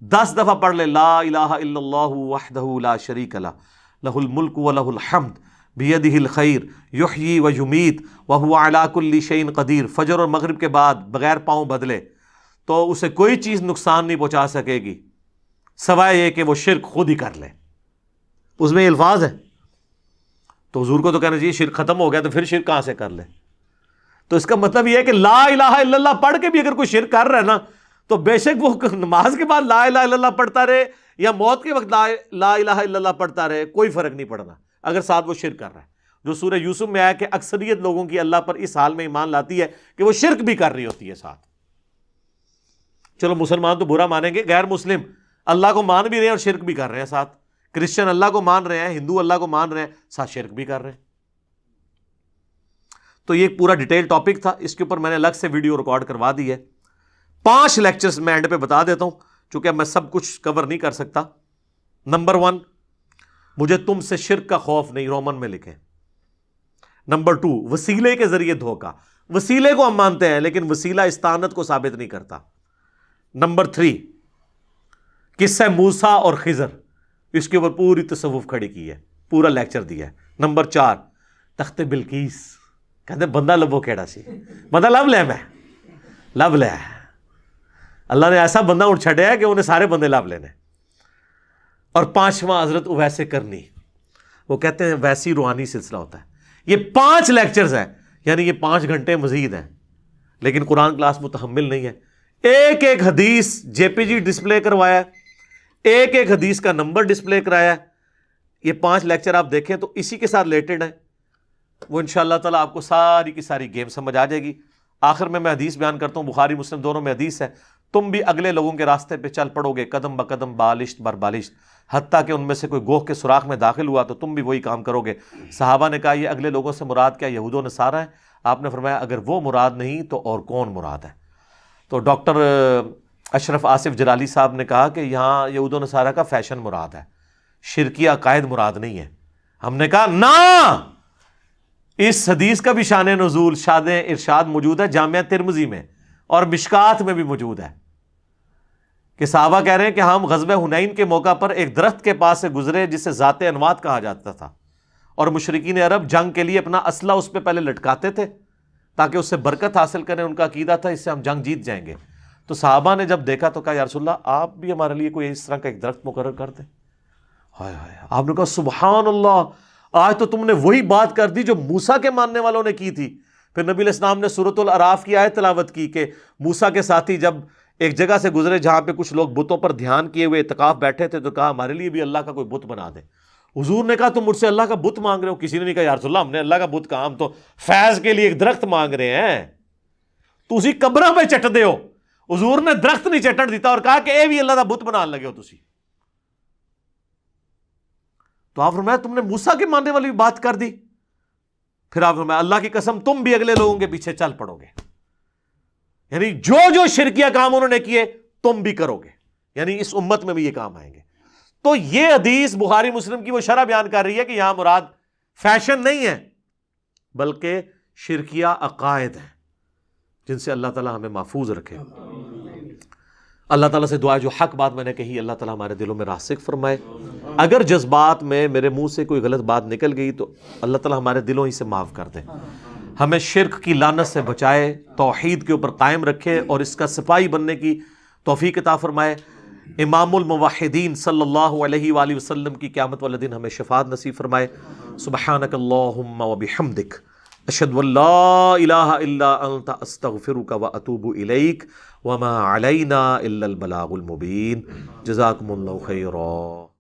Speaker 1: 10 دفعہ پڑھ لے لا الہ الا اللہ وحدہ لا شریک لہ لہ الملک ولہ الحمد بیدہ الخیر یحیی و یمیت وہو علی کل شیء قدیر، فجر اور مغرب کے بعد بغیر پاؤں بدلے تو اسے کوئی چیز نقصان نہیں پہنچا سکے گی سوائے یہ کہ وہ شرک خود ہی کر لے. اس میں یہ الفاظ ہے. تو حضور کو تو کہنا چاہیے شرک ختم ہو گیا تو پھر شرک کہاں سے کر لے. تو اس کا مطلب یہ ہے کہ لا الہ الا اللہ پڑھ کے بھی اگر کوئی شرک کر رہا ہے نا تو بے شک وہ نماز کے بعد لا الہ الا اللہ پڑھتا رہے یا موت کے وقت لا الہ الا اللہ پڑھتا رہے کوئی فرق نہیں پڑنا اگر ساتھ وہ شرک کر رہا ہے. جو سورہ یوسف میں آیا کہ اکثریت لوگوں کی اللہ پر اس حال میں ایمان لاتی ہے کہ وہ شرک بھی کر رہی ہوتی ہے ساتھ. چلو مسلمان تو برا مانیں گے، غیر مسلم اللہ کو مان بھی رہے ہیں اور شرک بھی کر رہے ہیں ساتھ. کرسچن اللہ کو مان رہے ہیں، ہندو اللہ کو مان رہے ہیں، ساتھ شرک بھی کر رہے ہیں. تو یہ ایک پورا ڈیٹیل ٹاپک تھا، اس کے اوپر میں نے الگ سے ویڈیو ریکارڈ کروا دی ہے. 5 لیکچرز میں اینڈ پہ بتا دیتا ہوں چونکہ میں سب کچھ کور نہیں کر سکتا. نمبر 1 مجھے تم سے شرک کا خوف نہیں، رومن میں لکھیں. نمبر 2 وسیلے کے ذریعے دھوکا، وسیلے کو ہم مانتے ہیں لیکن وسیلہ استعانت کو ثابت نہیں کرتا. نمبر 3 قصہ موسیٰ اور خضر، اس کے اوپر پوری تصوف کھڑی کی ہے، پورا لیکچر دیا ہے. نمبر 4 تخت بلقیس، کہتے بندہ لبو کیڑا سی بندہ لب لے میں لب لے، اللہ نے ایسا بندہ اٹھ چھڑیا ہے کہ انہیں سارے بندے لب لینے. اور 5واں حضرت اویس کرنی، وہ کہتے ہیں ویسی روحانی سلسلہ ہوتا ہے. یہ 5 لیکچرز ہیں، یعنی یہ 5 گھنٹے مزید ہیں، لیکن قرآن کلاس متحمل نہیں ہے. ایک ایک حدیث جے پی جی ڈسپلے کروایا ہے، ایک ایک حدیث کا نمبر ڈسپلے کرایا ہے. یہ 5 لیکچر آپ دیکھیں تو اسی کے ساتھ ریلیٹڈ ہیں. وہ انشاءاللہ تعالیٰ آپ کو ساری کی ساری گیم سمجھ آ جائے گی. آخر میں حدیث بیان کرتا ہوں، بخاری مسلم دونوں میں حدیث ہے، تم بھی اگلے لوگوں کے راستے پہ چل پڑو گے قدم بقدم بالشت بر بالشت، حتیٰ کہ ان میں سے کوئی گوہ کے سوراخ میں داخل ہوا تو تم بھی وہی کام کرو گے. صحابہ نے کہا یہ اگلے لوگوں سے مراد کیا یہود و نصارہ ہیں؟ آپ نے فرمایا اگر وہ مراد نہیں تو اور کون مراد ہے؟ تو ڈاکٹر اشرف آصف جلالی صاحب نے کہا کہ یہاں یہود و نصارہ کا فیشن مراد ہے، شرکی عقائد مراد نہیں ہے. ہم نے کہا نا، اس حدیث کا بھی شان نزول شاد ارشاد موجود ہے جامعہ ترمذی میں اور مشکات میں بھی موجود ہے کہ صحابہ کہہ رہے ہیں کہ ہم غزوہ حنین کے موقع پر ایک درخت کے پاس سے گزرے جسے ذات انوات کہا جاتا تھا، اور مشرکین عرب جنگ کے لیے اپنا اسلحہ اس پہ پہلے لٹکاتے تھے تاکہ اس سے برکت حاصل کریں. ان کا عقیدہ تھا اس سے ہم جنگ جیت جائیں گے. تو صحابہ نے جب دیکھا تو کہا یا رسول اللہ آپ بھی ہمارے لیے کوئی اس طرح کا ایک درخت مقرر کر دیں. ہائے ہائے، آپ نے کہا سبحان اللہ، آج تو تم نے وہی بات کر دی جو موسیٰ کے ماننے والوں نے کی تھی. پھر نبی علیہ السلام نے سورۃ الاعراف کی آیت تلاوت کی کہ موسیٰ کے ساتھی جب ایک جگہ سے گزرے جہاں پہ کچھ لوگ بتوں پر دھیان کیے ہوئے اعتکاف بیٹھے تھے، تو کہا ہمارے لیے بھی اللہ کا کوئی بت بنا دے. حضور نے کہا تم مجھ سے اللہ کا بت مانگ رہے ہو؟ کسی نے نہیں کہا یا رسول اللہ ہم نے اللہ کا بت کہا، ہم تو فیض کے لیے ایک درخت مانگ رہے ہیں. تو اسی قبروں پہ چٹ دے ہو. حضور نے درخت نہیں چٹن دیتا اور کہا کہ اے بھی اللہ کا بت بنان لگے ہو تسی. تو آپ فرمایا تم نے موسیٰ کے ماننے والی بات کر دی. پھر آپ فرمایا اللہ کی قسم تم بھی اگلے لوگوں کے پیچھے چل پڑو گے، یعنی جو جو شرکیہ کام انہوں نے کیے تم بھی کرو گے، یعنی اس امت میں بھی یہ کام آئیں گے. تو یہ حدیث بخاری مسلم کی وہ شرح بیان کر رہی ہے کہ یہاں مراد فیشن نہیں ہے بلکہ شرکیہ عقائد ہیں جن سے اللہ تعالیٰ ہمیں محفوظ رکھے. اللہ تعالیٰ سے دعا ہے جو حق بات میں نے کہی اللہ تعالیٰ ہمارے دلوں میں راسخ فرمائے. اگر جذبات میں میرے منہ سے کوئی غلط بات نکل گئی تو اللہ تعالیٰ ہمارے دلوں ہی سے معاف کر دے. ہمیں شرک کی لعنت سے بچائے، توحید کے اوپر قائم رکھے اور اس کا سپاہی بننے کی توفیق عطا فرمائے. امام الموحدین صلی اللہ علیہ وآلہ وسلم کی قیامت والے دن ہمیں شفاعت نصیب فرمائے. سبحانک اللہم وبحمدک اشہد ان لا الہ الا انت استغفرک واتوب الیک وما علینا الا البلاغ المبین. جزاکم اللہ خیرا.